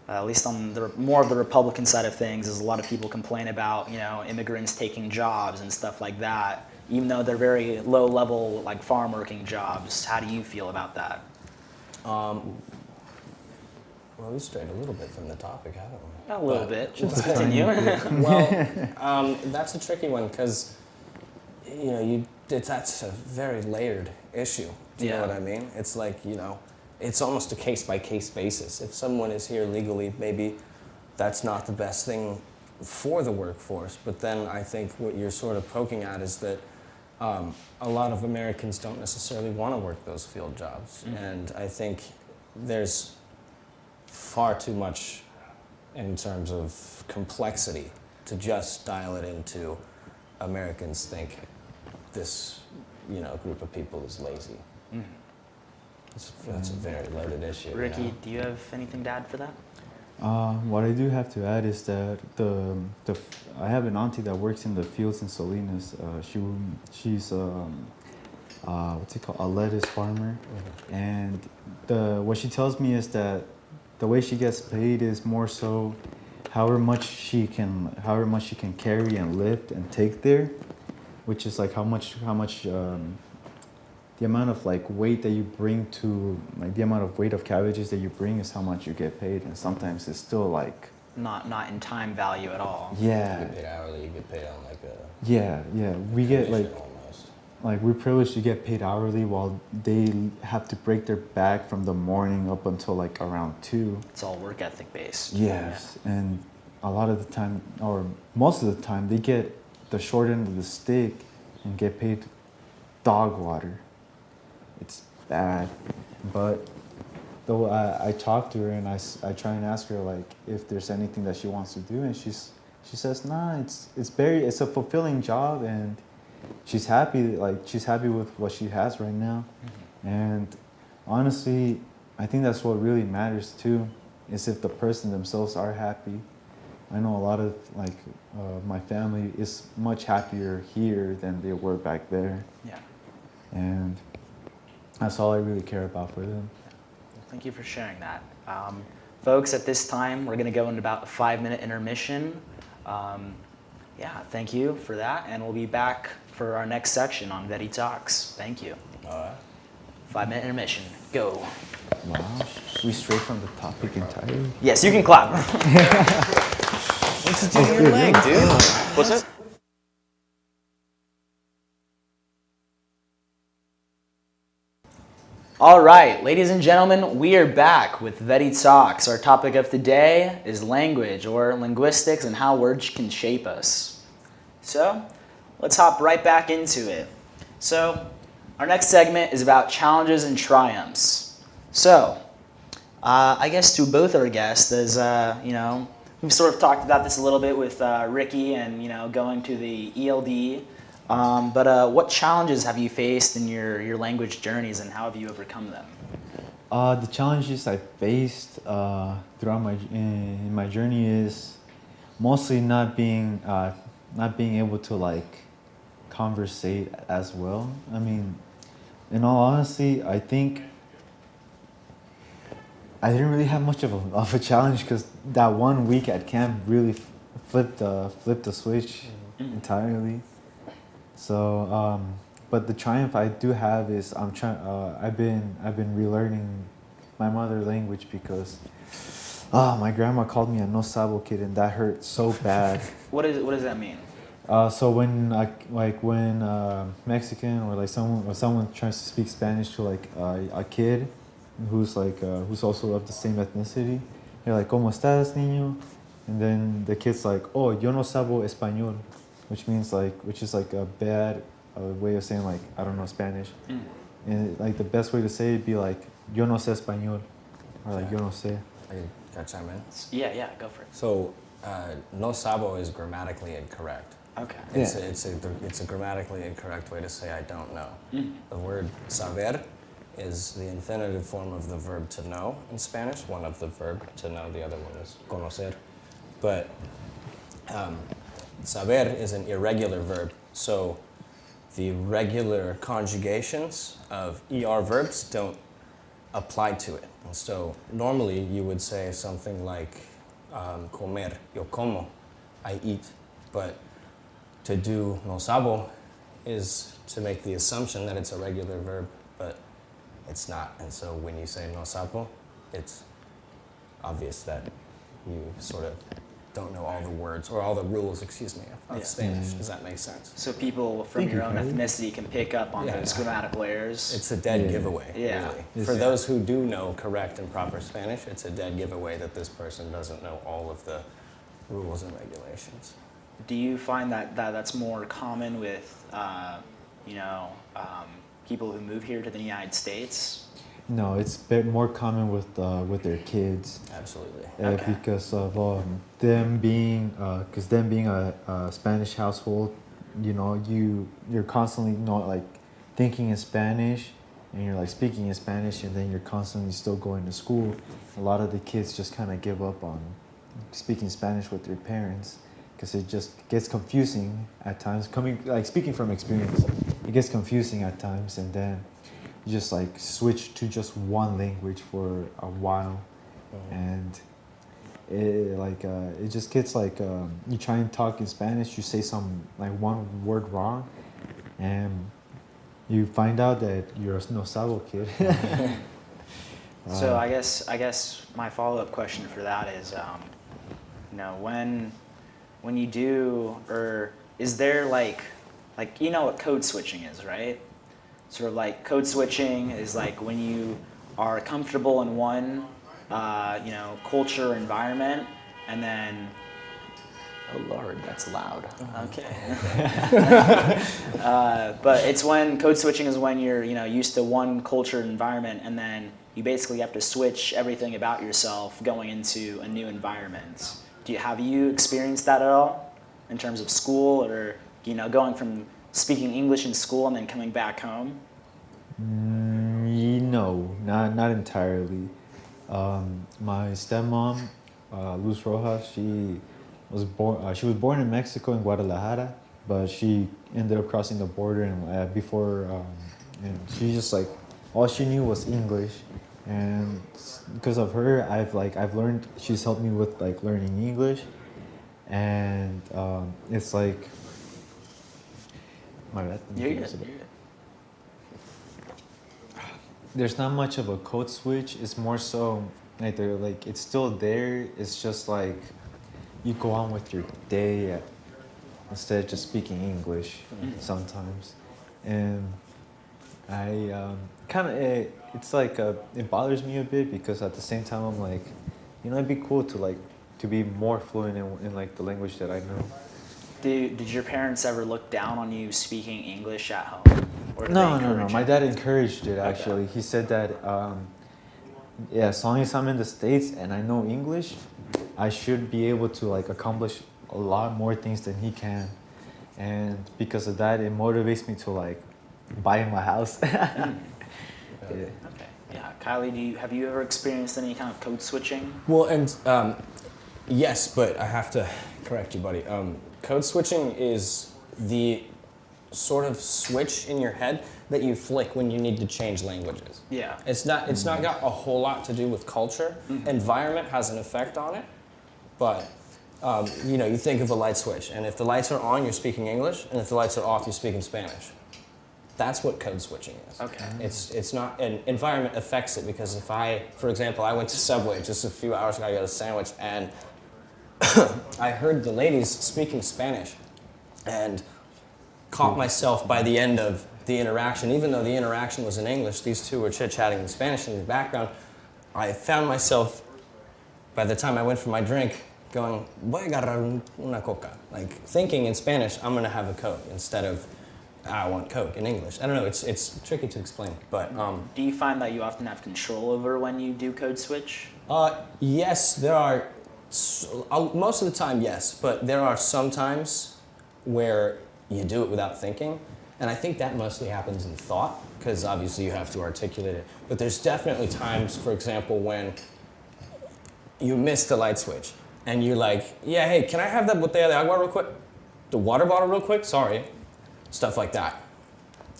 at least on the more of the Republican side of things, is a lot of people complain about, immigrants taking jobs and stuff like that, even though they're very low-level, like farm working jobs. How do you feel about that? Well, we strayed a little bit from the topic, haven't we? A little bit. Just continue. Well, that's a tricky one because, that's a very layered issue. Do you know what I mean? It's like, it's almost a case-by-case basis. If someone is here legally, maybe that's not the best thing for the workforce. But then I think what you're sort of poking at is that a lot of Americans don't necessarily want to work those field jobs. Mm-hmm. And I think there's far too much in terms of complexity to just dial it into Americans think this, group of people is lazy. Mm-hmm. That's a very loaded issue. Ricky, do you have anything to add for that? What I do have to add is that I have an auntie that works in the fields in Salinas. She's what's it called, a lettuce farmer, and what she tells me is that the way she gets paid is more so however much she can carry and lift and take there, which is like how much the amount of like weight that you bring to, like the amount of weight of cabbages that you bring is how much you get paid. And sometimes it's still like not in time value at all. You Yeah, get paid hourly, you get paid on like a yeah. We get commission like almost. we're privileged to get paid hourly while they have to break their back from the morning up until like around 2. It's all work ethic based. Yes, and a lot of the time, or most of the time, they get the short end of the stick and get paid dog water. It's bad, but though I talk to her and I try and ask her like if there's anything that she wants to do, and she says nah, it's a fulfilling job, and she's happy with what she has right now. And honestly, I think that's what really matters too, is if the person themselves are happy. I know a lot of my family is much happier here than they were back there, Yeah. and that's all I really care about for them. Thank you for sharing that. Folks, at this time, we're going to go into about a 5-minute intermission. Yeah, thank you for that, and we'll be back for our next section on VettyTalks. Thank you. All right. 5-minute intermission. Go. Wow, we straight from the topic entirely. Yes, you can clap. What's it doing your leg, dude? What's it? All right, ladies and gentlemen, we are back with VettyTalks. Our topic of today is language, or linguistics, and how words can shape us. So, let's hop right back into it. So, our next segment is about challenges and triumphs. So, I guess to both our guests, as we've sort of talked about this a little bit with Ricky and going to the ELD. But what challenges have you faced in your language journeys, and how have you overcome them? The challenges I faced throughout my journey is mostly not being able to conversate as well. I mean, in all honesty, I think I didn't really have much of a challenge, because that 1 week at camp really flipped the switch entirely. So, but the triumph I do have is I've been relearning my mother language, because my grandma called me a no sabo kid, and that hurt so bad. What does that mean? So when Mexican or someone tries to speak Spanish to a kid who's also of the same ethnicity, they're like, ¿Cómo estás, niño? And then the kid's like, oh, yo no sabo español, which is a bad way of saying I don't know Spanish. And the best way to say it would be yo no sé español, or yo no sé. Can I chime in? Yeah, go for it. So, no sabo is grammatically incorrect. Okay. It's a grammatically incorrect way to say I don't know. The word saber is the infinitive form of the verb to know in Spanish. One of the verb to know, the other one is conocer. But saber is an irregular verb, so the regular conjugations of ER verbs don't apply to it. And so normally you would say something like comer, yo como, I eat. But to do no sabo is to make the assumption that it's a regular verb, but it's not. And so when you say no sabo, it's obvious that you sort of don't know all the words, or all the rules, of Spanish. Does that make sense? So people from your own ethnicity can pick up on those grammatical errors. It's a dead giveaway, Yeah. really. For those who do know correct and proper Spanish, it's a dead giveaway that this person doesn't know all of the rules and regulations. Do you find that that's more common with, people who move here to the United States? No, it's more common with their kids. Absolutely. Okay. Because of them being a Spanish household, you're constantly thinking in Spanish, and you're speaking in Spanish, and then you're constantly still going to school. A lot of the kids just kind of give up on speaking Spanish with their parents, because it just gets confusing at times. Speaking from experience, it gets confusing at times, and then you just switch to just one language for a while, and it just gets you try and talk in Spanish, you say some one word wrong, and you find out that you're a no sabo kid. So I guess my follow-up question for that is, when you do, or is there like you know what code switching is, right? Sort of like code switching is like when you are comfortable in one, culture or environment, and then, oh Lord, that's loud. Okay. But it's when code switching is when you're used to one culture and environment, and then you basically have to switch everything about yourself going into a new environment. Have you experienced that at all in terms of school, or going from speaking English in school and then coming back home? No, not entirely. My stepmom, Luz Rojas, she was born in Mexico, in Guadalajara, but she ended up crossing the border and and she just like all she knew was English, and because of her, I've learned. She's helped me with like learning English, and it's like my bad. You're good. There's not much of a code switch. It's more so like it's still there. It's just like you go on with your day instead of just speaking English sometimes, and I kind of it's like it bothers me a bit because at the same time I'm like, it'd be cool to be more fluent in like the language that I know. Did your parents ever look down on you speaking English at home? Or did they No. encourage My it? dad encouraged it actually. Okay. He said that as long as I'm in the States and I know English, I should be able to like accomplish a lot more things than he can. And because of that, it motivates me to like buy him a house. Yeah. Okay. Yeah. Kiley, have you ever experienced any kind of code switching? Well, and yes, but I have to correct you, buddy. Code switching is the sort of switch in your head that you flick when you need to change languages. Yeah. It's not got a whole lot to do with culture. Environment has an effect on it, but you think of a light switch, and if the lights are on, you're speaking English, and if the lights are off, you're speaking Spanish. That's what code switching is. Okay. It's not, an environment affects it, because if for example, I went to Subway just a few hours ago, I got a sandwich, and I heard the ladies speaking Spanish, and caught myself by the end of the interaction, even though the interaction was in English, these two were chit-chatting in Spanish in the background. I found myself, by the time I went for my drink, going, voy a agarrar una coca. Like, thinking in Spanish, I'm gonna have a Coke, instead of, I want Coke in English. I don't know, it's tricky to explain, but. Do you find that you often have control over when you do code switch? Yes, there are, most of the time, yes, but there are some times where you do it without thinking, and I think that mostly happens in thought, because obviously you have to articulate it. But there's definitely times, for example, when you miss the light switch, and you're like, yeah, hey, can I have that botella de agua real quick? The water bottle real quick? Sorry. Stuff like that.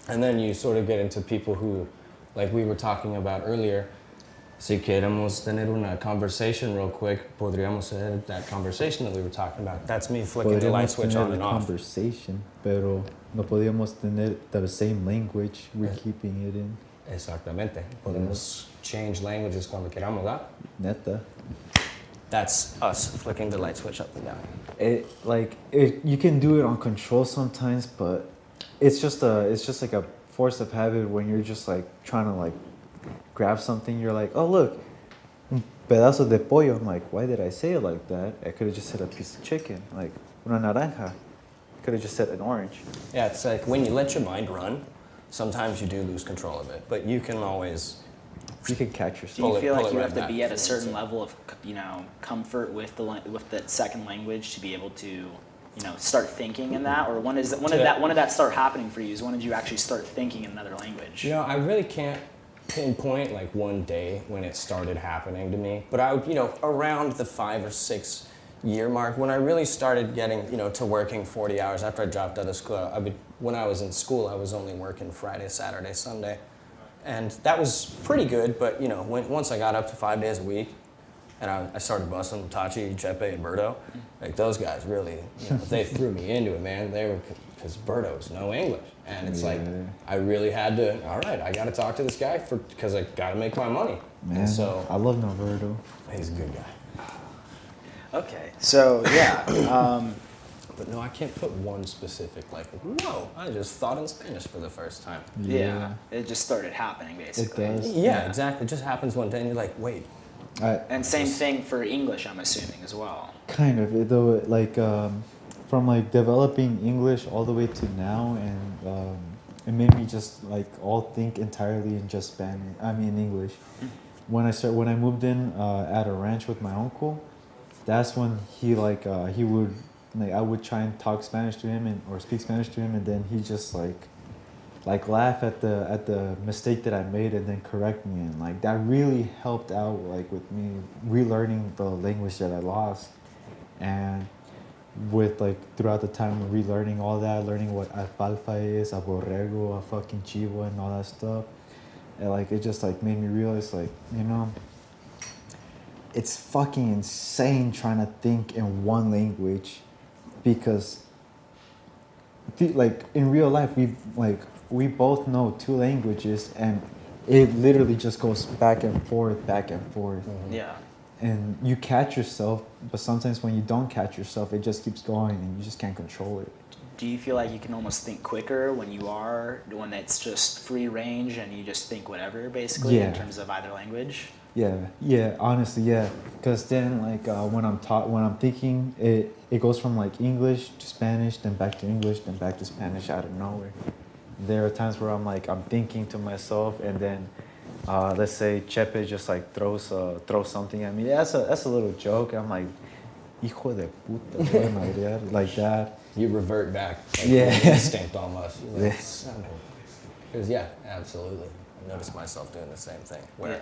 And then you sort of get into people who, like we were talking about earlier, si queremos tener una conversation real quick, podríamos tener that conversation that we were talking about. That's me flicking the light switch on and off. Conversation, pero no podíamos tener the same language. We're keeping it in. Exactamente. Podemos change languages cuando queramos, ¿verdad? Neta. That's us flicking the light switch up and down. You can do it on control sometimes, but it's just like a force of habit when you're just like trying to like grab something. You're like, oh look, un pedazo de pollo. I'm like, why did I say it like that? I could have just said a piece of chicken, like una naranja. I could have just said an orange. Yeah, it's like when you let your mind run, sometimes you do lose control of it, but you can always. You can catch Do yourself. you feel like you right have to back be at a towards certain it. level of comfort with that second language to be able to start thinking in that, or when did that start happening for you? When did you actually start thinking in another language? I really can't pinpoint like one day when it started happening to me, but I would around the 5 or 6 year mark when I really started getting to working 40 hours after I dropped out of school. When I was in school, I was only working Friday, Saturday, Sunday. And that was pretty good, but once I got up to 5 days a week, and I started busting Tachi, Chepe, and Berto, like those guys really, they threw me into it, man. Because Berto's no English, and it's like I really had to. All right, I got to talk to this guy because I got to make my money. Man, and so I love Norberto. he's a good guy. Okay, so yeah, But no, I can't put one specific, like, whoa, I just thought in Spanish for the first time. yeah, it just started happening basically. It does. Yeah, exactly. It just happens one day and you're like, wait. And same thing for English, I'm assuming as well. Kind of, though, like from like developing English all the way to now, and it made me just like all think entirely in just Spanish. I mean English. When I moved in at a ranch with my uncle, that's when he would I would try and talk Spanish to him or speak Spanish to him, and then he just like laugh at the mistake that I made and then correct me, and like that really helped out like with me relearning the language that I lost. And with like throughout the time relearning all that, learning what alfalfa is, a borrego, a fucking chivo, and all that stuff, and like it just like made me realize like, you know, it's fucking insane trying to think in one language, because like in real life we both know two languages, and it literally just goes back and forth. Yeah. And you catch yourself, but sometimes when you don't catch yourself, it just keeps going and you just can't control it. Do you feel like you can almost think quicker when it's just free range and you just think whatever basically in terms of either language? Yeah, honestly, yeah. Because then like when I'm thinking, it goes from like English to Spanish, then back to English, then back to Spanish out of nowhere. There are times where I'm thinking to myself, and then let's say Chepe just like throws something at me. That's a little joke. I'm like, hijo de puta, like that. You revert back. Like, Yeah. Instinct almost. Yeah. Because yeah, absolutely. I notice myself doing the same thing. Where, Yeah.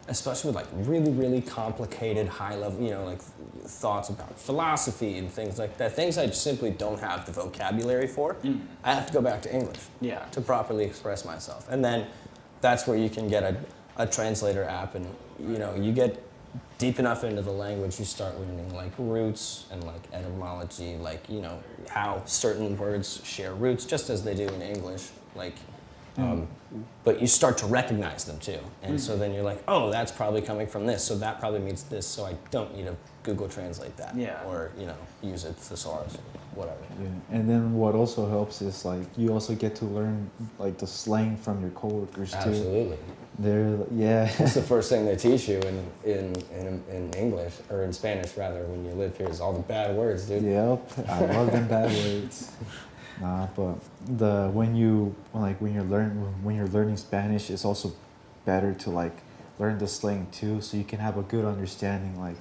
especially with like really, really complicated, high level, like thoughts about philosophy and things like that. Things I simply don't have the vocabulary for. I have to go back to English. Yeah. To properly express myself. And then that's where you can get a translator app, and you get deep enough into the language, you start learning like roots and like etymology, like how certain words share roots just as they do in English, like but you start to recognize them too, and so then you're like, oh, that's probably coming from this, so that probably means this, so I don't need to Google Translate that, or use a thesaurus, whatever. Yeah. And then what also helps is like you also get to learn like the slang from your coworkers too. Absolutely. That's the first thing they teach you in English, or in Spanish rather, when you live here, is all the bad words, dude. Yep, I love them bad words. Nah, but when you're learning Spanish, it's also better to like learn the slang too, so you can have a good understanding. Like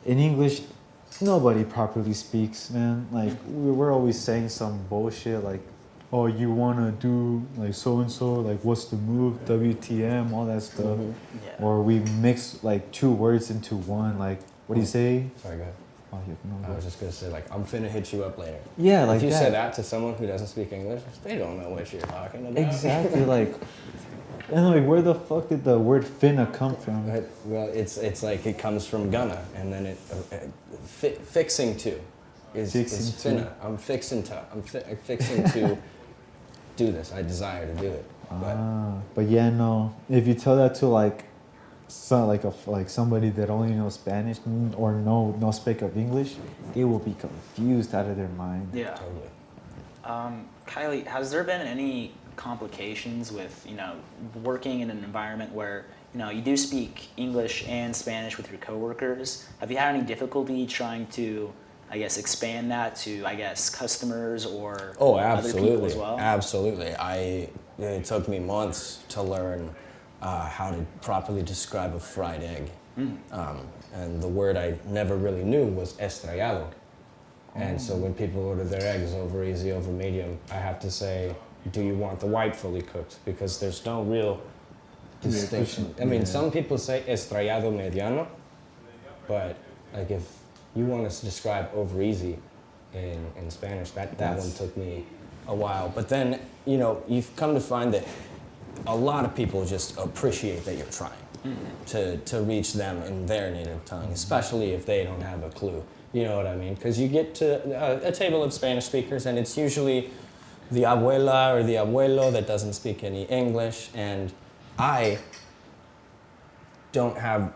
in English, nobody properly speaks, man. Like we're always saying some bullshit like, oh, you wanna do like so and so, like what's the move, WTM, all that stuff. Yeah. Or we mix like two words into one. Like, what do you say? Sorry, go ahead. Oh, I was just gonna say, like, I'm finna hit you up later. Yeah, like if you that. say that to someone who doesn't speak English, they don't know what you're talking about. Exactly, like, and like, where the fuck did the word finna come from? Well, it's like it comes from gonna, and then fixing to is Fixing finna. I'm fixing to do this. I desire to do it. But yeah, no. If you tell that to like somebody that only knows Spanish or no speak of English, they will be confused out of their mind. Yeah. Totally. Kiley, has there been any complications with working in an environment where you do speak English and Spanish with your coworkers? Have you had any difficulty trying to, I guess, expand that to, I guess, customers or other people as well? Absolutely. It took me months to learn how to properly describe a fried egg. And the word I never really knew was estrellado. And so when people order their eggs over easy, over medium, I have to say, do you want the white fully cooked? Because there's no real distinction. I mean, some people say estrellado mediano, but like if you want to describe over easy in Spanish, that one took me a while. But then, you've come to find that a lot of people just appreciate that you're trying to reach them in their native tongue, especially if they don't have a clue. You know what I mean? Because you get to a table of Spanish speakers, and it's usually the abuela or the abuelo that doesn't speak any English, and I don't have,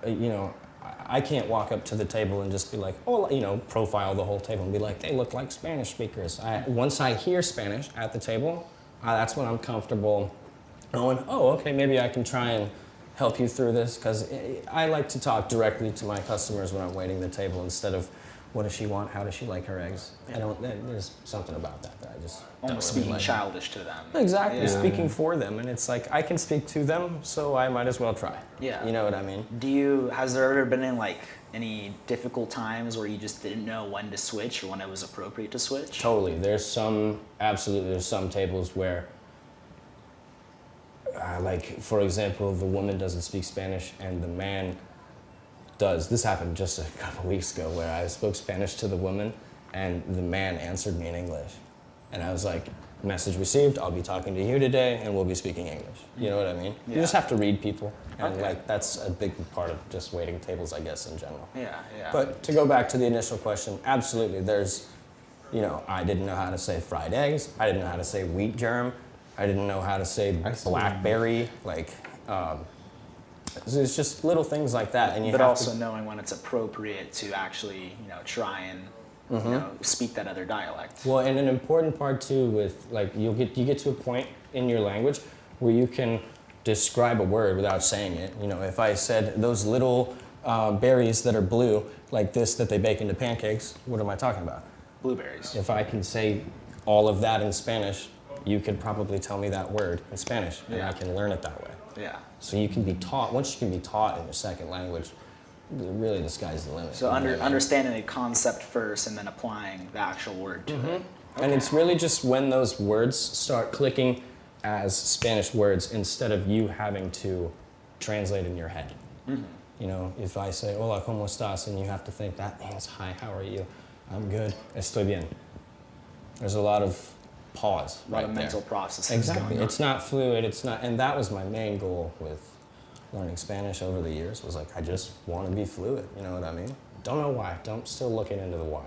I can't walk up to the table and just be like, oh, you know, profile the whole table and be like, they look like Spanish speakers. Once I hear Spanish at the table, that's when I'm comfortable going, oh, okay, maybe I can try and help you through this, because I like to talk directly to my customers when I'm waiting the table instead of, what does she want? How does she like her eggs? There's something about that I just Almost don't really speaking like. childish to them. Exactly, Yeah. speaking for them, and it's like I can speak to them, so I might as well try. Yeah. You know what I mean? Has there ever been any difficult times where you just didn't know when to switch or when it was appropriate to switch? Totally. There's some tables where, like, for example, the woman doesn't speak Spanish and the man does. This happened just a couple weeks ago where I spoke Spanish to the woman and the man answered me in English. And I was like, message received, I'll be talking to you today and we'll be speaking English. You know what I mean? Yeah. You just have to read people. And Okay. that's a big part of just waiting tables, I guess, in general. Yeah, yeah. But to go back to the initial question, absolutely, there's, you know, I didn't know how to say fried eggs. I didn't know how to say wheat germ. I didn't know how to say blackberry. Like, it's just little things like that. And you but have also knowing when it's appropriate to actually, try and speak that other dialect. Well, and an important part too with, like, you get to a point in your language where you can describe a word without saying it. You know, if I said those little berries that are blue, like this, that they bake into pancakes, what am I talking about? Blueberries. If I can say all of that in Spanish, you could probably tell me that word in Spanish, and I can learn it that way. Yeah. So you can be taught, once you can be taught in your second language, really the sky's the limit. So understanding the concept first and then applying the actual word to it. Okay. And it's really just when those words start clicking as Spanish words instead of you having to translate in your head. You know, if I say, hola, ¿cómo estás? And you have to think, that means, hi, how are you? I'm good, estoy bien. There's a lot of pause A lot right of there. mental processing. Exactly. It's not fluid. It's not, and that was my main goal with learning Spanish over the years. Was like, I just want to be fluid. You know what I mean? Don't know why. Still looking into the why.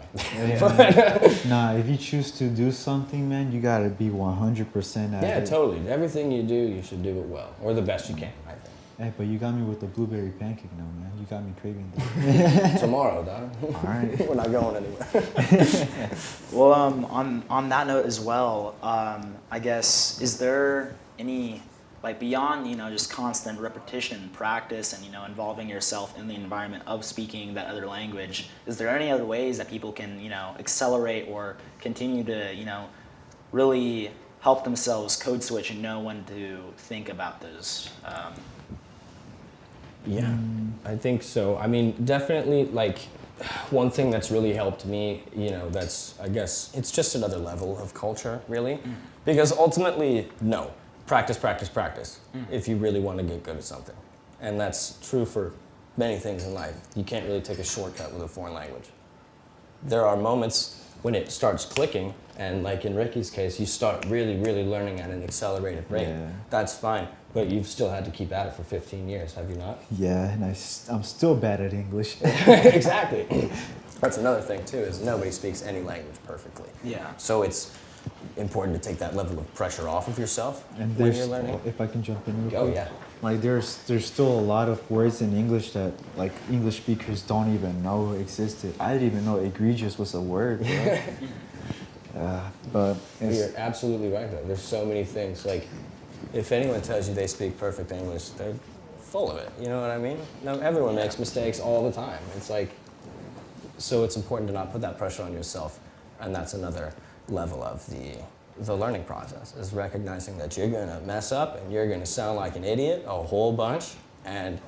Nah, if you choose to do something, man, you gotta be 100% at it. Yeah, totally. Everything you do, you should do it well, or the best you can. I think. Hey, but you got me with the blueberry pancake now, man. You got me craving that. Tomorrow, dog. All right. We're not going anywhere. Well, on that note as well, I guess, is there any, like, beyond, just constant repetition and practice and, involving yourself in the environment of speaking that other language, is there any other ways that people can, accelerate or continue to, really help themselves code switch and know when to think about those? Yeah, I think so. I mean, definitely, like, one thing that's really helped me, that's, I guess, it's just another level of culture, really. Because ultimately, no, practice, practice, practice, if you really want to get good at something. And that's true for many things in life. You can't really take a shortcut with a foreign language. There are moments when it starts clicking, and like in Ricky's case, you start really, really learning at an accelerated rate. Yeah. That's fine, but you've still had to keep at it for 15 years, have you not? Yeah, and I'm still bad at English. Exactly. That's another thing too, is nobody speaks any language perfectly. Yeah. So it's important to take that level of pressure off of yourself And when there's, you're learning. if I can jump in real Oh quick. yeah. Like there's still a lot of words in English that like English speakers don't even know existed. I didn't even know egregious was a word. But You're absolutely right though. There's so many things. Like, if anyone tells you they speak perfect English, they're full of it. You know what I mean? No, everyone makes mistakes all the time. It's like, so it's important to not put that pressure on yourself. And that's another level of the learning process, is recognizing that you're gonna mess up and you're gonna sound like an idiot a whole bunch, and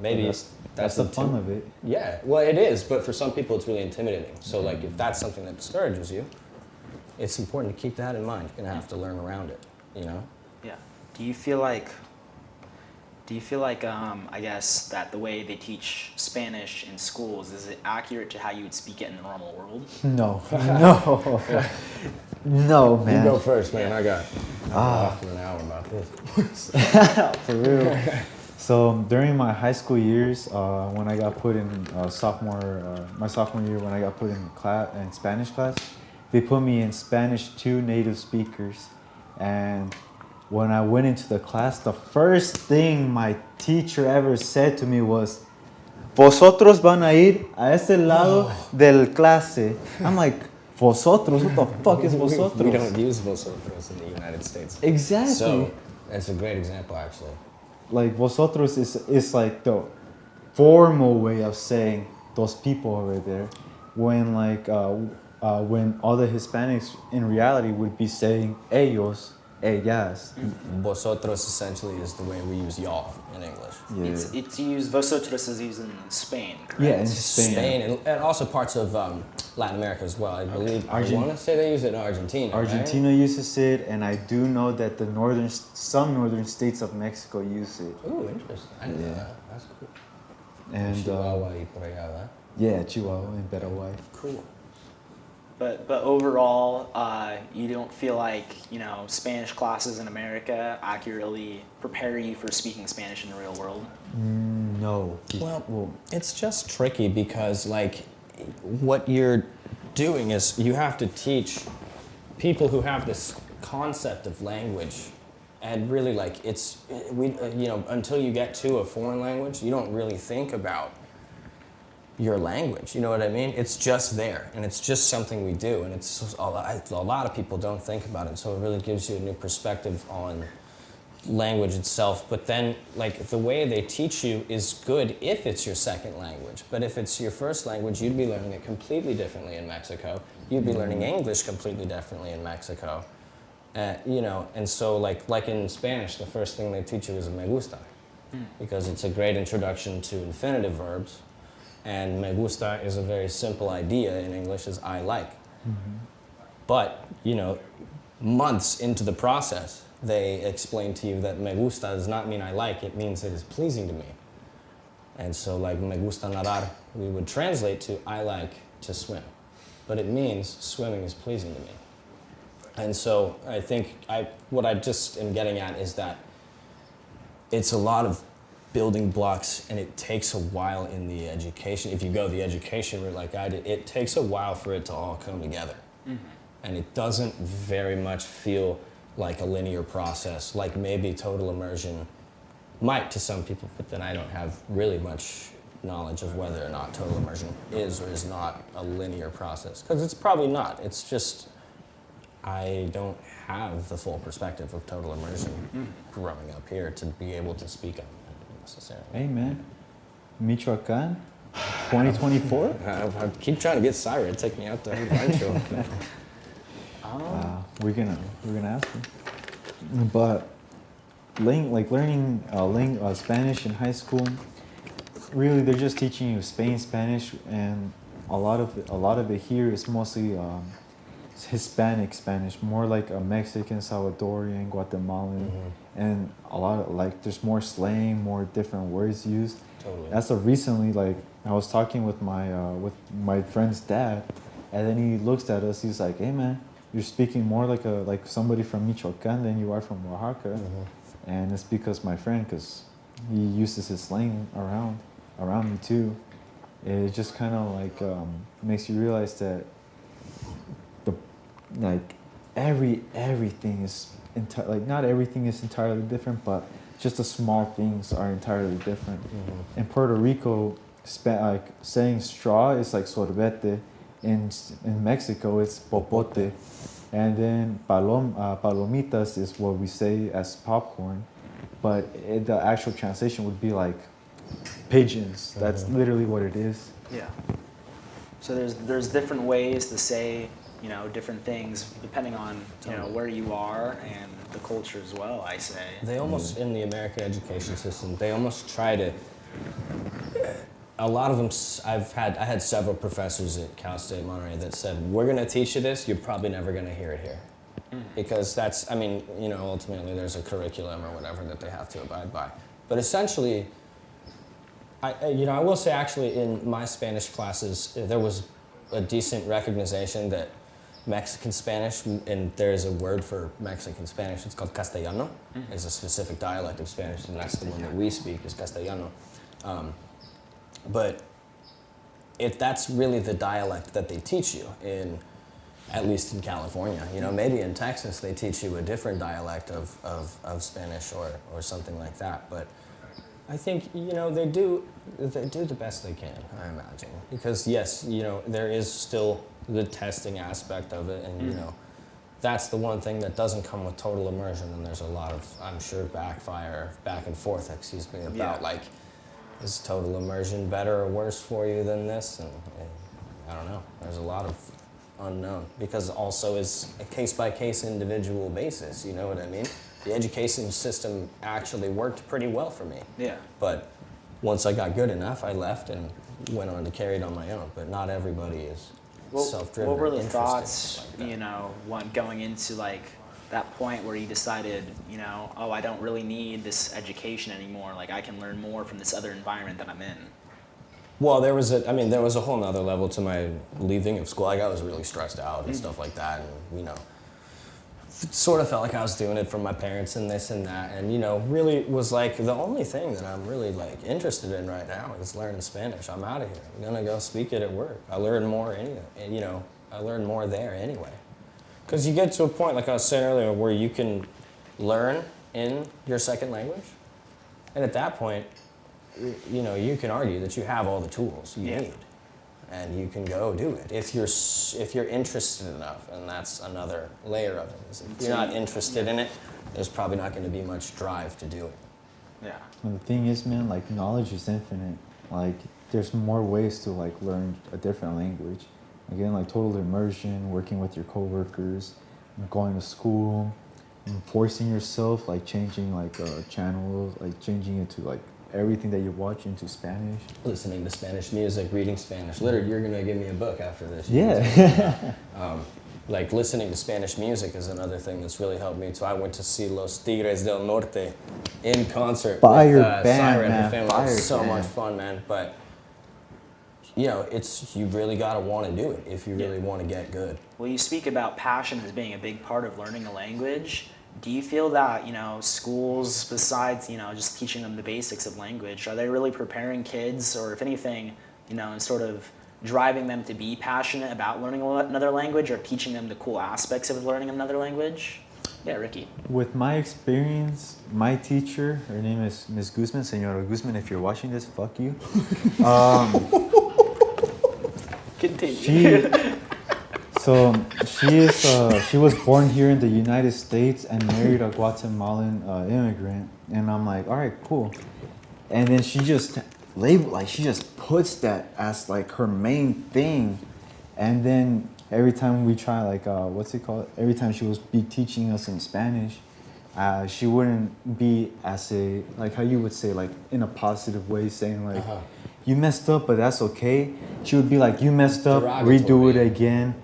maybe that's the fun of it. Yeah, well, it is, but for some people it's really intimidating. So like, if that's something that discourages you, it's important to keep that in mind. You're gonna have to learn around it, Yeah. Do you feel like I guess that the way they teach Spanish in schools, is it accurate to how you would speak it in the normal world? No, no, man. You go first, man. I got off for an hour about this. For real. So during my high school years, when I got put in my sophomore year, when I got put in Spanish class, they put me in Spanish 2 native speakers, and when I went into the class, the first thing my teacher ever said to me was, vosotros van a ir a este lado del clase. I'm like, vosotros? What the fuck is vosotros? We don't use vosotros in the United States. Exactly. So that's a great example, actually. Like, vosotros is like the formal way of saying those people over there. When when all the Hispanics in reality would be saying ellos, ellas. Vosotros essentially is the way we use y'all in English. Yeah. It's used, vosotros is used in Spain, correct? Yeah, in Spain. Spain and also parts of Latin America as well. I believe. I Argent- want to say they use it in Argentina. Argentina uses it, and I do know that some northern states of Mexico use it. Right? Ooh, interesting. I didn't know that. That's cool. And Chihuahua y por allá, ¿verdad? yeah, Chihuahua and Paraguay. Cool. But overall, you don't feel like, you know, Spanish classes in America accurately prepare you for speaking Spanish in the real world? No. Well, it's just tricky because, like, what you're doing is you have to teach people who have this concept of language, and really, like, until you get to a foreign language, you don't really think about your language, you know what I mean? It's just there, and it's just something we do, and it's just a lot of people don't think about it, so it really gives you a new perspective on language itself. But then, like, the way they teach you is good if it's your second language, but if it's your first language, you'd be learning it completely differently in Mexico. You'd be learning English completely differently in Mexico, you know, and so like in Spanish, the first thing they teach you is me gusta, because it's a great introduction to infinitive verbs. And me gusta is a very simple idea in English, is I like. But, you know, months into the process, they explain to you that me gusta does not mean I like, it means it is pleasing to me. And so, like, me gusta nadar, we would translate to I like to swim. But it means swimming is pleasing to me. And so I think what I just am getting at is that it's a lot of building blocks, and it takes a while in the education. If you go the education route like I did, it takes a while for it to all come together. And it doesn't very much feel like a linear process, like maybe total immersion might to some people, but then I don't have really much knowledge of whether or not total immersion is or is not a linear process. Because it's probably not. It's just I don't have the full perspective of total immersion growing up here to be able to speak on it necessarily. Hey man, Michoacan, 2024. I keep trying to get Syra to take me out to her rancho. We're gonna ask him. But learning Spanish in high school, really they're just teaching you Spanish, and a lot of it here is mostly Hispanic Spanish, more like a Mexican, Salvadorian, Guatemalan, and a lot of, like, there's more slang, more different words used. Totally. That's recently, like, I was talking with my friend's dad, and then he looks at us. He's like, "Hey man, you're speaking more like somebody from Michoacan than you are from Oaxaca," and it's because my friend, because he uses his slang around me too. It just kind of like makes you realize that everything is not everything is entirely different, but just the small things are entirely different. In Puerto Rico, like saying straw is like sorbete. In Mexico, it's popote, and then palomitas is what we say as popcorn, but the actual translation would be like pigeons. That's literally what it is. Yeah. So there's different ways to say, you know, different things depending on, you know, where you are and the culture as well, I say. They almost, in the American education system, they almost try to, a lot of them, I had several professors at Cal State Monterey that said, we're going to teach you this, you're probably never going to hear it here. Because that's, I mean, you know, ultimately there's a curriculum or whatever that they have to abide by. But essentially, I will say actually in my Spanish classes, there was a decent recognition that Mexican Spanish, and there is a word for Mexican Spanish, it's called Castellano. It's a specific dialect of Spanish, and that's the one that we speak, is Castellano. But if that's really the dialect that they teach you at least in California, you know, maybe in Texas they teach you a different dialect of Spanish or something like that. But I think they do the best they can, I imagine, because yes, there is still the testing aspect of it, and that's the one thing that doesn't come with total immersion, and there's a lot of, I'm sure, back and forth, about like, is total immersion better or worse for you than this? And I don't know. There's a lot of unknown, because also it's a case-by-case individual basis, you know what I mean? The education system actually worked pretty well for me. Yeah. But once I got good enough, I left and went on to carry it on my own. But not everybody is self-driven. What were the interested thoughts, like that. going into like that point where you decided, oh, I don't really need this education anymore. Like I can learn more from this other environment that I'm in. Well, there was a whole nother level to my leaving of school. Like I was really stressed out and stuff like that, and sort of felt like I was doing it for my parents and this and that, and really was like the only thing that I'm really like interested in right now is learning Spanish. I'm out of here. I'm gonna go speak it at work. I learn more anyway, and I learn more there anyway. Because you get to a point, like I was saying earlier, where you can learn in your second language, and at that point, you can argue that you have all the tools you need, and you can go do it if you're interested enough. And that's another layer of it. Is if you're not interested in it, there's probably not going to be much drive to do it. Yeah. And the thing is, man, like knowledge is infinite. Like there's more ways to like learn a different language. Again, like total immersion, working with your coworkers, going to school, and forcing yourself, like changing like channels, like changing it to like everything that you watch into Spanish. Listening to Spanish music, reading Spanish. Literally, you're gonna give me a book after this. Yeah. Like listening to Spanish music is another thing that's really helped me too. I went to see Los Tigres del Norte in concert Fire with band, Siren. man. The family. Fire It was so band. much fun, man. But you really gotta want to do it if you really want to get good. Well, you speak about passion as being a big part of learning a language. Do you feel that, schools, besides, just teaching them the basics of language, are they really preparing kids, or if anything, sort of driving them to be passionate about learning another language, or teaching them the cool aspects of learning another language? Yeah, Ricky. With my experience, my teacher, her name is Ms. Guzman, Senora Guzman, if you're watching this, fuck you. Continue. She was born here in the United States and married a Guatemalan immigrant. And I'm like, all right, cool. And then she just puts that as like her main thing. And then every time we try, like, every time she was be teaching us in Spanish, she wouldn't be as like how you would say, like in a positive way, saying like, you messed up, but that's okay. She would be like, you messed up, redo it again.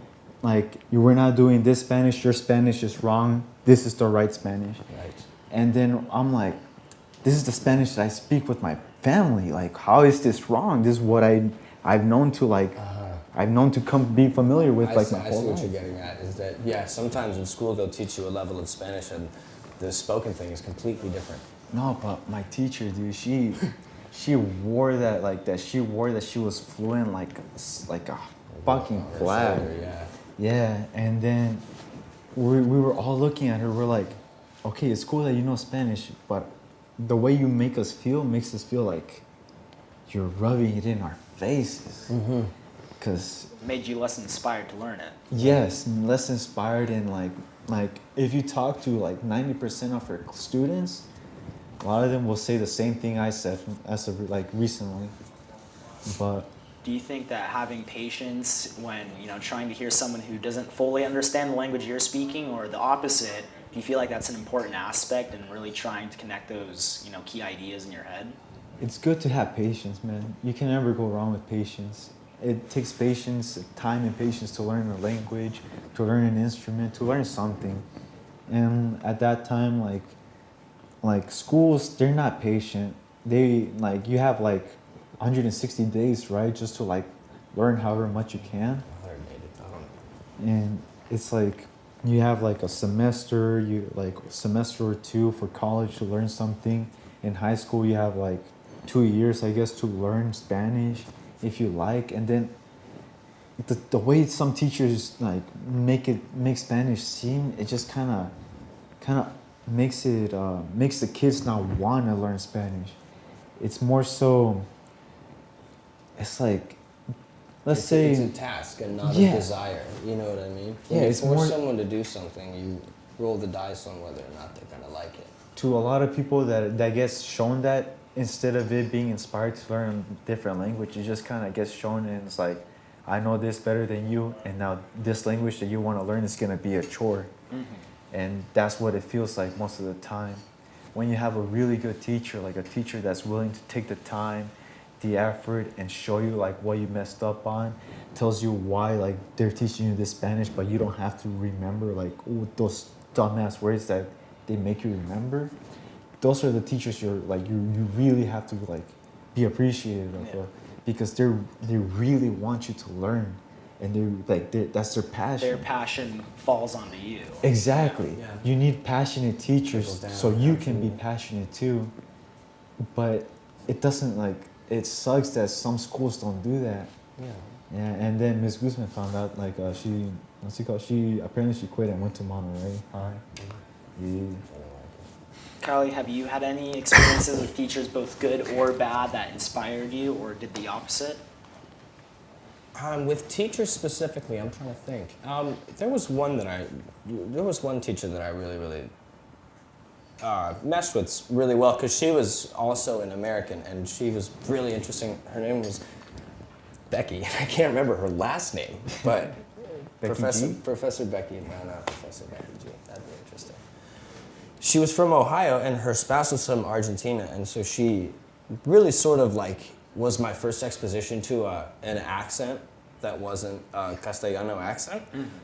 Like, you were not doing this Spanish, your Spanish is wrong. This is the right Spanish. Right. And then I'm like, this is the Spanish that I speak with my family. Like, how is this wrong? This is what I've known to like, I've known to be familiar with like my whole life. I see what you're getting at, is that, yeah, sometimes in school they'll teach you a level of Spanish and the spoken thing is completely different. No, but my teacher, dude, she wore that like that. She wore that she was fluent like a fucking flag. Yeah, and then we were all looking at her. We're like, okay, it's cool that you know Spanish, but the way you make us feel makes us feel like you're rubbing it in our faces. Because Made you less inspired to learn it. yes, less inspired, and like if you talk to like 90% of her students, a lot of them will say the same thing I said as of like recently. But Do you think that having patience when, trying to hear someone who doesn't fully understand the language you're speaking, or the opposite, do you feel like that's an important aspect in really trying to connect those, key ideas in your head? it's good to have patience, man. You can never go wrong with patience. It takes patience, time and patience to learn a language, to learn an instrument, to learn something. And at that time, like schools, they're not patient. They like, you have like 160 days, right? Just to like learn however much you can. And it's like, you have like a semester, semester or two for college to learn something. In high school, you have like 2 years, I guess, to learn Spanish if you like. And then the way some teachers like make Spanish seem, it just kind of makes the kids not want to learn Spanish. it's more so, it's like, let's say it's a task and not Yeah. a desire. You know what I mean? Yeah, When you it's force more- someone to do something, you roll the dice on whether or not they're gonna like it. to a lot of people that gets shown that instead of it being inspired to learn a different language, it just kind of gets shown and it's like, I know this better than you, and now this language that you want to learn is going to be a chore. And that's what it feels like most of the time. When you have a really good teacher, like a teacher that's willing to take the time, the effort, and show you like what you messed up on, tells you why like they're teaching you this Spanish, but you don't have to remember like those dumbass words that they make you remember. Those are the teachers you really have to like be appreciative of. Yeah. Because they really want you to learn, and that's their passion. Their passion falls onto you. Exactly. Yeah. You need passionate teachers Trickles down, so you can be absolutely. passionate too. But it doesn't like it sucks that some schools don't do that. Yeah. Yeah, and then Ms. Guzman found out like she apparently she quit and went to Monterey. Yeah. Kiley, have you had any experiences with teachers, both good or bad, that inspired you or did the opposite? With teachers specifically, I'm trying to think. There was one teacher that I really meshed with really well because she was also an American and she was really interesting. Her name was Becky. I can't remember her last name, but Professor Becky. No, not Professor Becky G. That'd be interesting. She was from Ohio and her spouse was from Argentina, and so she really sort of like was my first exposition to an accent that wasn't a Castellano accent,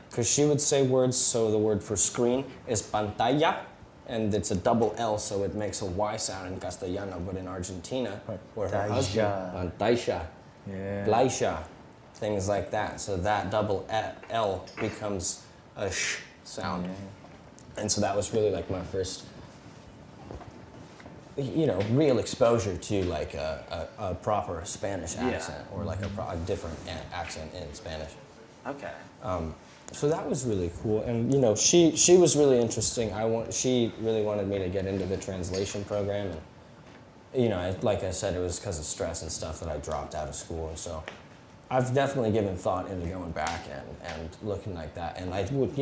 because she would say words. So the word for screen is pantalla, and it's a double L, so it makes a Y sound in Castellano, but in Argentina, where her husband, pantalla, Yeah. plaisha, things like that. So that double L becomes a sh sound. Yeah. And so that was really like my first, real exposure to like a proper Spanish accent or like a different accent in Spanish. Okay. So that was really cool. And she was really interesting. She really wanted me to get into the translation program. And like I said, it was because of stress and stuff that I dropped out of school. And so I've definitely given thought into going back and looking like that. And I would,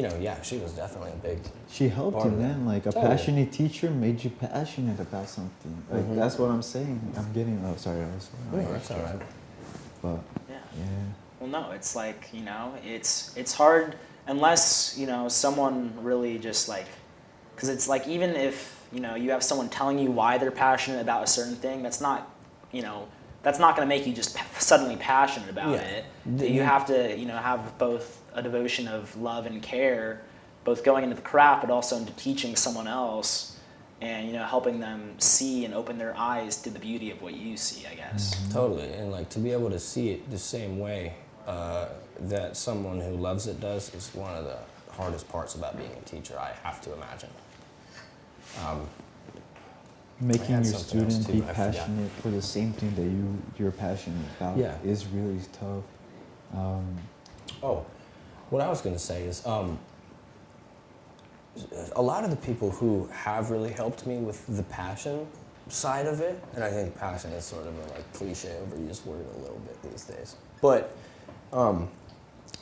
she was definitely a big. She helped part you, of that. man. Like a Totally. passionate teacher made you passionate about something. Like that's what I'm saying. I'm getting. Oh, sorry, I was. No, that's all right. But Yeah. yeah. Well, no, it's like, it's hard unless, someone really just like, because it's like even if, you have someone telling you why they're passionate about a certain thing, that's not going to make you just suddenly passionate about Yeah. it. You have to, have both a devotion of love and care, both going into the craft, but also into teaching someone else and, helping them see and open their eyes to the beauty of what you see, I guess. Totally, and like to be able to see it the same way that someone who loves it does is one of the hardest parts about being a teacher, I have to imagine. Making I had your something else student too, be I forgot. passionate for the same thing that you're passionate about Yeah. is really tough. Oh, what I was going to say is a lot of the people who have really helped me with the passion side of it, and I think passion is sort of a like cliche overused word a little bit these days, but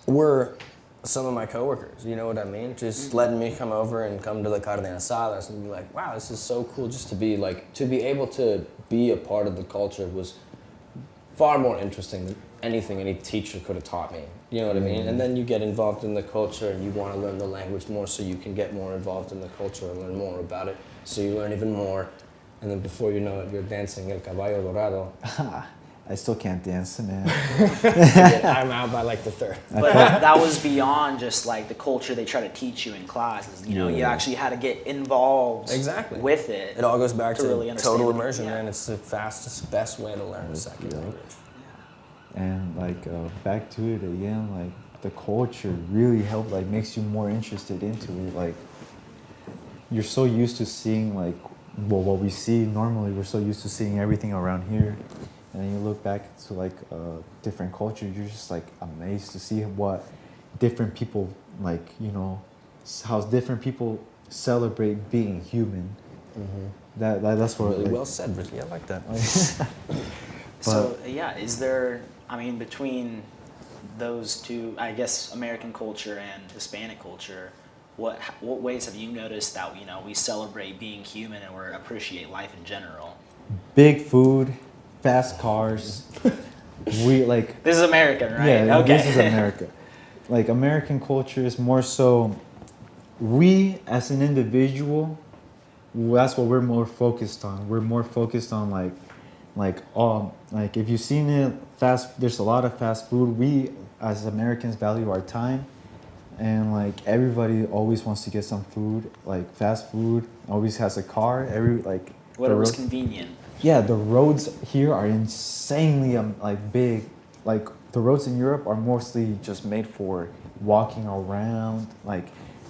were some of my coworkers, you know what I mean? Just letting me come over and come to the carne asadas and be like, wow, this is so cool just to be able to be a part of the culture was far more interesting than anything any teacher could have taught me. You know what I mean? And then you get involved in the culture and you want to learn the language more so you can get more involved in the culture and learn more about it. So you learn even more. And then before you know it, you're dancing El Caballo Dorado. I still can't dance, man. I'm out by like the third. But that was beyond just like the culture they try to teach you in classes. You actually had to get involved Exactly. with it. It all goes back to really understand total it. immersion, Yeah. man. It's the fastest, best way to learn a second Yeah. language. And like back to it again, like the culture really helped, like makes you more interested into it. Like you're so used to seeing like what we see normally. We're so used to seeing everything around here, and then you look back to like different culture. You're just like amazed to see what different people like. How different people celebrate being human. That's what. Really like, well said, Ricky. I like that. So yeah, is there? I mean, between those two, I guess American culture and Hispanic culture, what ways have you noticed that we celebrate being human and we appreciate life in general? Big food, fast cars. We like. This is American, right? Yeah, Okay. this is America. Like American culture is more so. We as an individual, that's what we're more focused on. We're more focused on like if you've seen it there's a lot of fast food. We as Americans value our time, and like everybody always wants to get some food, like fast food, always has a car, Whatever's convenient. yeah, the roads here are insanely like big. Like the roads in Europe are mostly just made for walking around, like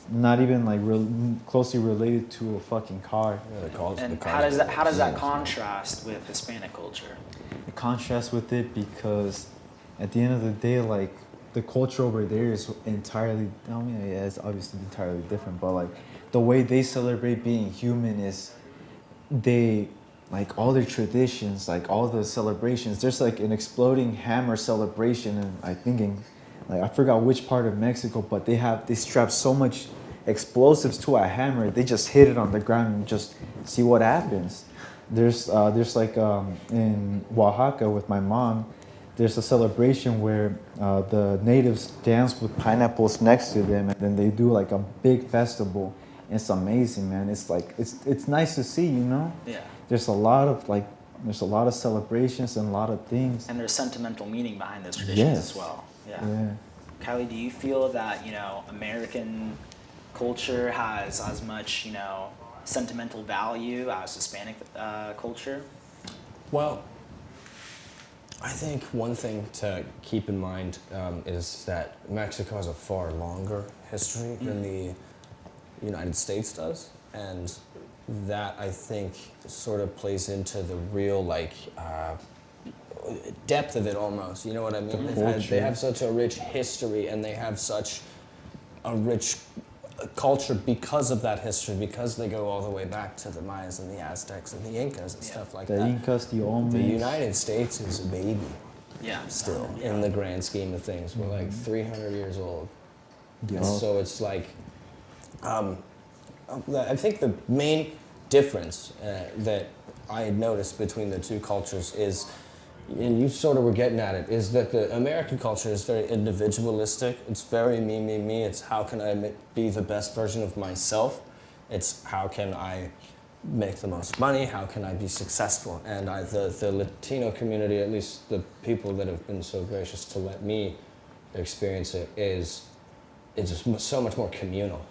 not even like closely related to a fucking car. And how does that contrast with Hispanic culture? It contrasts with it because at the end of the day, like the culture over there is entirely, I mean, yeah, it's obviously entirely different, but like the way they celebrate being human is they, like all their traditions, like all the celebrations, there's like an exploding hammer celebration, and I think like I forgot which part of Mexico, but they strap so much explosives to a hammer, they just hit it on the ground and just see what happens. There's like in Oaxaca with my mom, there's a celebration where the natives dance with pineapples next to them, and then they do like a big festival. It's amazing, man. It's like it's nice to see, you know. Yeah. There's a lot of celebrations and a lot of things. And there's sentimental meaning behind those traditions Yes. as well. Yeah. Yeah. Kylie, do you feel that American culture has as much sentimental value as Hispanic culture? Well, I think one thing to keep in mind is that Mexico has a far longer history than the United States does, and that I think sort of plays into the real depth of it almost. You know what I mean? They have such a rich history, and they have such a rich culture because of that history, because they go all the way back to the Mayas and the Aztecs and the Incas and stuff like that. The Incas, the Olmecs. The United States is a baby Yeah. still in the grand scheme of things. We're like 300 years old. Yeah. And so it's like, I think the main difference that I had noticed between the two cultures is, and you sort of were getting at it, is that the American culture is very individualistic. It's very me, me, me. It's how can I be the best version of myself. It's how can I make the most money, how can I be successful. And the Latino community, at least the people that have been so gracious to let me experience it, it's just so much more communal.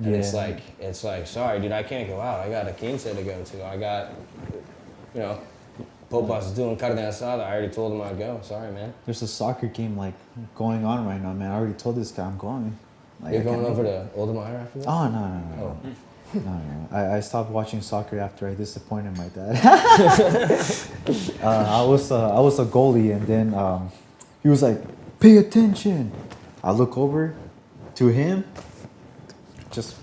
And it's like, sorry, dude, I can't go out. I got a quince to go to. I got, Popas is doing carne asada. I already told him I'd go. Sorry, man. There's a soccer game like going on right now, man. I already told this guy I'm going. Like, You're going over to Oldemire after that? Oh, no. Oh. No. I stopped watching soccer after I disappointed my dad. I was a goalie, and then he was like, "Pay attention." I look over to him, just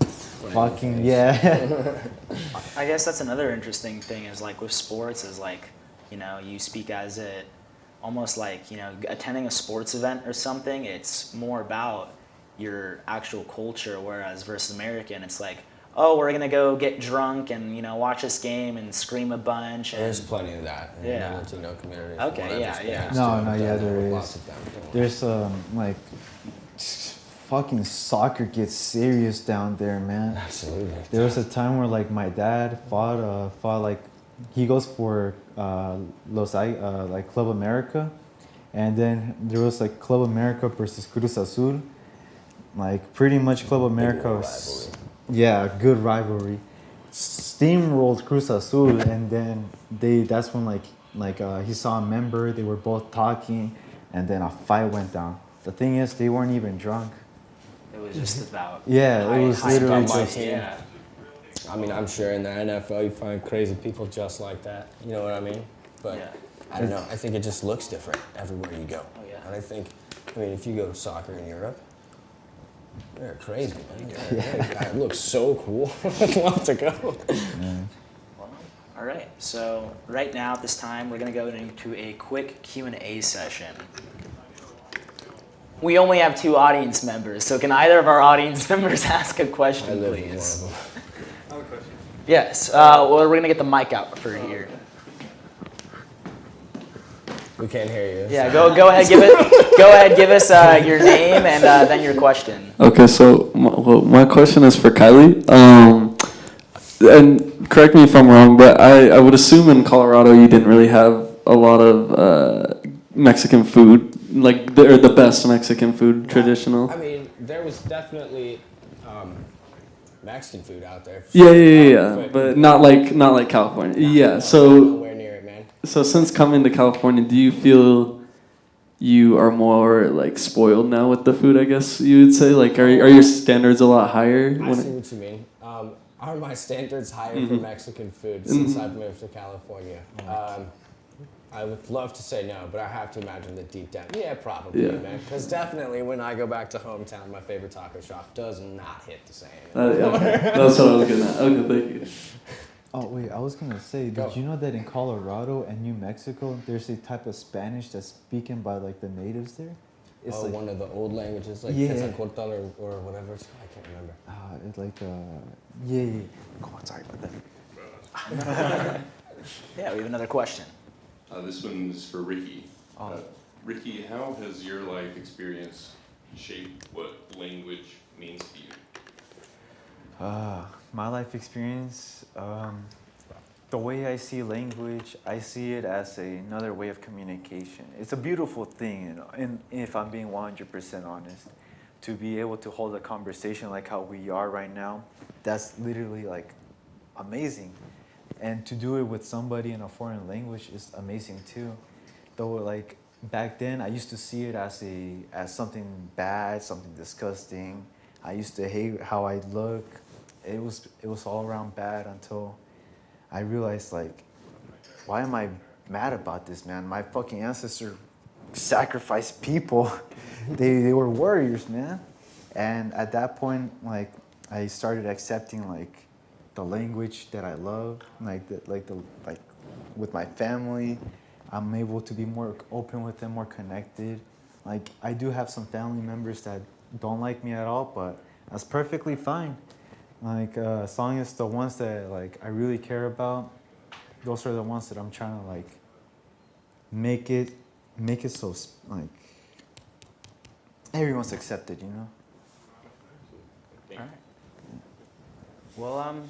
fucking yeah. I guess that's another interesting thing is like with sports is like, you speak as it almost like, attending a sports event or something, it's more about your actual culture, whereas versus American, it's like, oh, we're gonna go get drunk and watch this game and scream a bunch. And There's plenty of that in Yeah. the Latino community. Okay, yeah. No, there is. Lots of them. There's like fucking soccer gets serious down there, man. Absolutely. There was a time where like my dad fought like he goes for like Club America, and then there was like Club America versus Cruz Azul, like pretty much Club America. Rivalry. Yeah, good rivalry. Steamrolled Cruz Azul, and then that's when like he saw a member. They were both talking, and then a fight went down. The thing is, they weren't even drunk. It was just about It was literally about my just team. I mean, I'm sure in the NFL you find crazy people just like that. You know what I mean? But Yeah. I don't know. I think it just looks different everywhere you go. Oh, yeah. And I mean, if you go to soccer in Europe, they're crazy, man. It looks so cool. I'd love to go. All right. So right now at this time, we're going to go into a quick Q&A session. We only have 2 audience members, so can either of our audience members ask a question, please? One of them. I have a question. Yes. Well, we're going to get the mic out for here. We can't hear you. Yeah. Go ahead. Give us your name and then your question. Okay, so my question is for Kiley. And correct me if I'm wrong, but I would assume in Colorado you didn't really have a lot of Mexican food, like the best Mexican food, traditional. I mean, there was definitely Mexican food out there. Yeah, but not like California. Yeah, so Nowhere near it, man. so since coming to California, do you feel you are more like spoiled now with the food? I guess you would say, like, are your standards a lot higher? I see what you mean. Are my standards higher for Mexican food since I've moved to California? I would love to say no, but I have to imagine that deep down, yeah, probably, man. Because definitely when I go back to hometown, my favorite taco shop does not hit the same. That's what I was getting at. Okay, thank you. Oh wait, I was gonna say, did you know that in Colorado and New Mexico, there's a type of Spanish that's spoken by like the natives there? It's like one of the old languages, like Yeah. Quetzalcoatl or whatever it's called. I can't remember. it's like yeah. Oh, sorry about that. Yeah. We have another question. This one is for Ricky. Oh. Ricky, how has your life experience shaped what language means to you? My life experience, the way I see language, I see it as another way of communication. It's a beautiful thing, and if I'm being 100% honest, to be able to hold a conversation like how we are right now, that's literally like amazing. And to do it with somebody in a foreign language is amazing too. Though like back then, I used to see it as something bad, something disgusting. I used to hate how I look. It was all around bad until I realized, like, why am I mad about this, man? My fucking ancestors sacrificed people. They were warriors, man. And at that point, like, I started accepting like the language that I love, like with my family. I'm able to be more open with them, more connected. Like, I do have some family members that don't like me at all, but that's perfectly fine. Like, as long as the ones that like I really care about, those are the ones that I'm trying to like make it so like everyone's accepted, you know? All right. Well,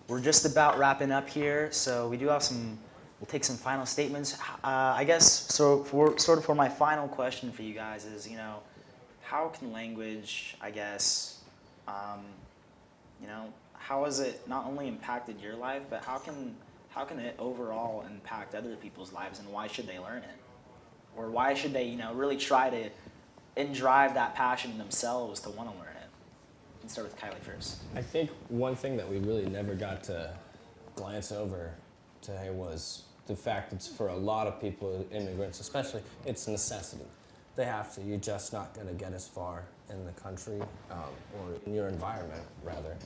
we're just about wrapping up here, so we do have we'll take some final statements. I guess, so for my final question for you guys is, how can language, I guess, how has it not only impacted your life, but how can it overall impact other people's lives, and why should they learn it? Or why should they, really try to drive that passion in themselves to want to learn it? Let's start with Kiley first. I think one thing that we really never got to glance over today was the fact that for a lot of people, immigrants especially, it's a necessity. They have to. You're just not going to get as far in the country, or in your environment, rather,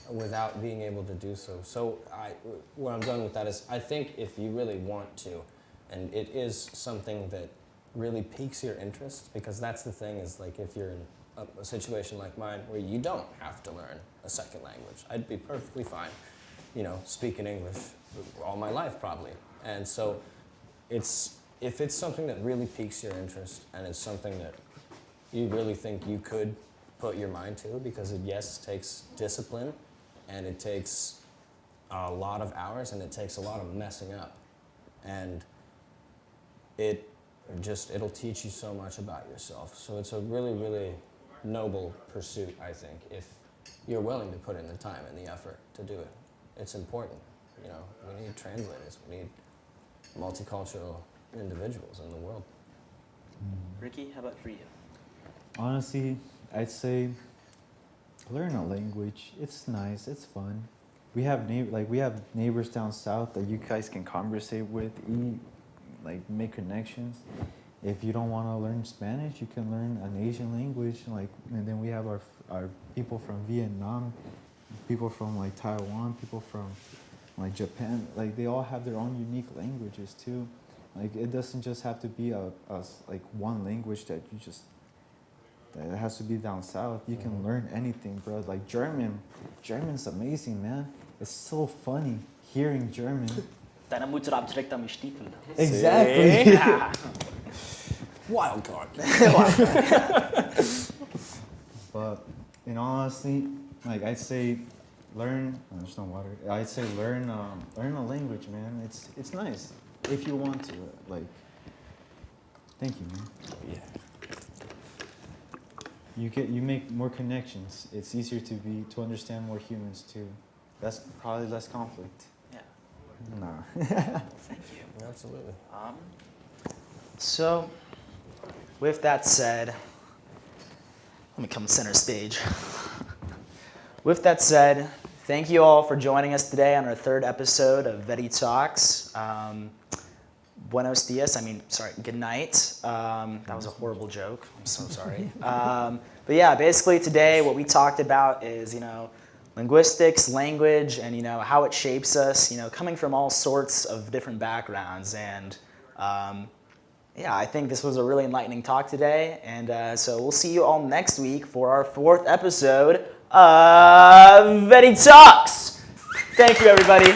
without being able to do so. So where I'm going with that is, I think if you really want to, and it is something that really piques your interest, because that's the thing is, like, if you're in a situation like mine where you don't have to learn a second language, I'd be perfectly fine, speaking English all my life probably. And so if it's something that really piques your interest, and it's something that you really think you could put your mind to, because it takes discipline, and it takes a lot of hours, and it takes a lot of messing up, and it'll teach you so much about yourself. So it's a really, really noble pursuit, I think, if you're willing to put in the time and the effort to do it. It's important. We need translators. We need multicultural individuals in the world. Ricky, how about for you? Honestly, I'd say learn a language. It's nice. It's fun. We have neighbors down south that you guys can conversate with, make connections. If you don't want to learn Spanish, you can learn an Asian language. And then we have our people from Vietnam, people from Taiwan, people from like Japan, like they all have their own unique languages too. Like it doesn't just have to be like one language that it has to be down south. You can learn anything, bro. Like German's amazing, man. It's so funny hearing German. Deine Mutter abträgt am Stiefel. Exactly. Wild card. But in all honesty, like I'd say, learn. Oh, there's no water. I'd say learn a language, man. It's nice if you want to. Like, thank you, man. Yeah. You make more connections. It's easier to understand more humans too. That's probably less conflict. Yeah. Nah. Thank you. Absolutely. So, with that said, let me come center stage. With that said, thank you all for joining us today on our third episode of VettyTalks. Buenos dias, good night. That was a horrible joke. I'm so sorry. But yeah, basically today what we talked about is, linguistics, language, and, how it shapes us, coming from all sorts of different backgrounds. And yeah, I think this was a really enlightening talk today. And so we'll see you all next week for our fourth episode of VettyTalks. Thank you, everybody.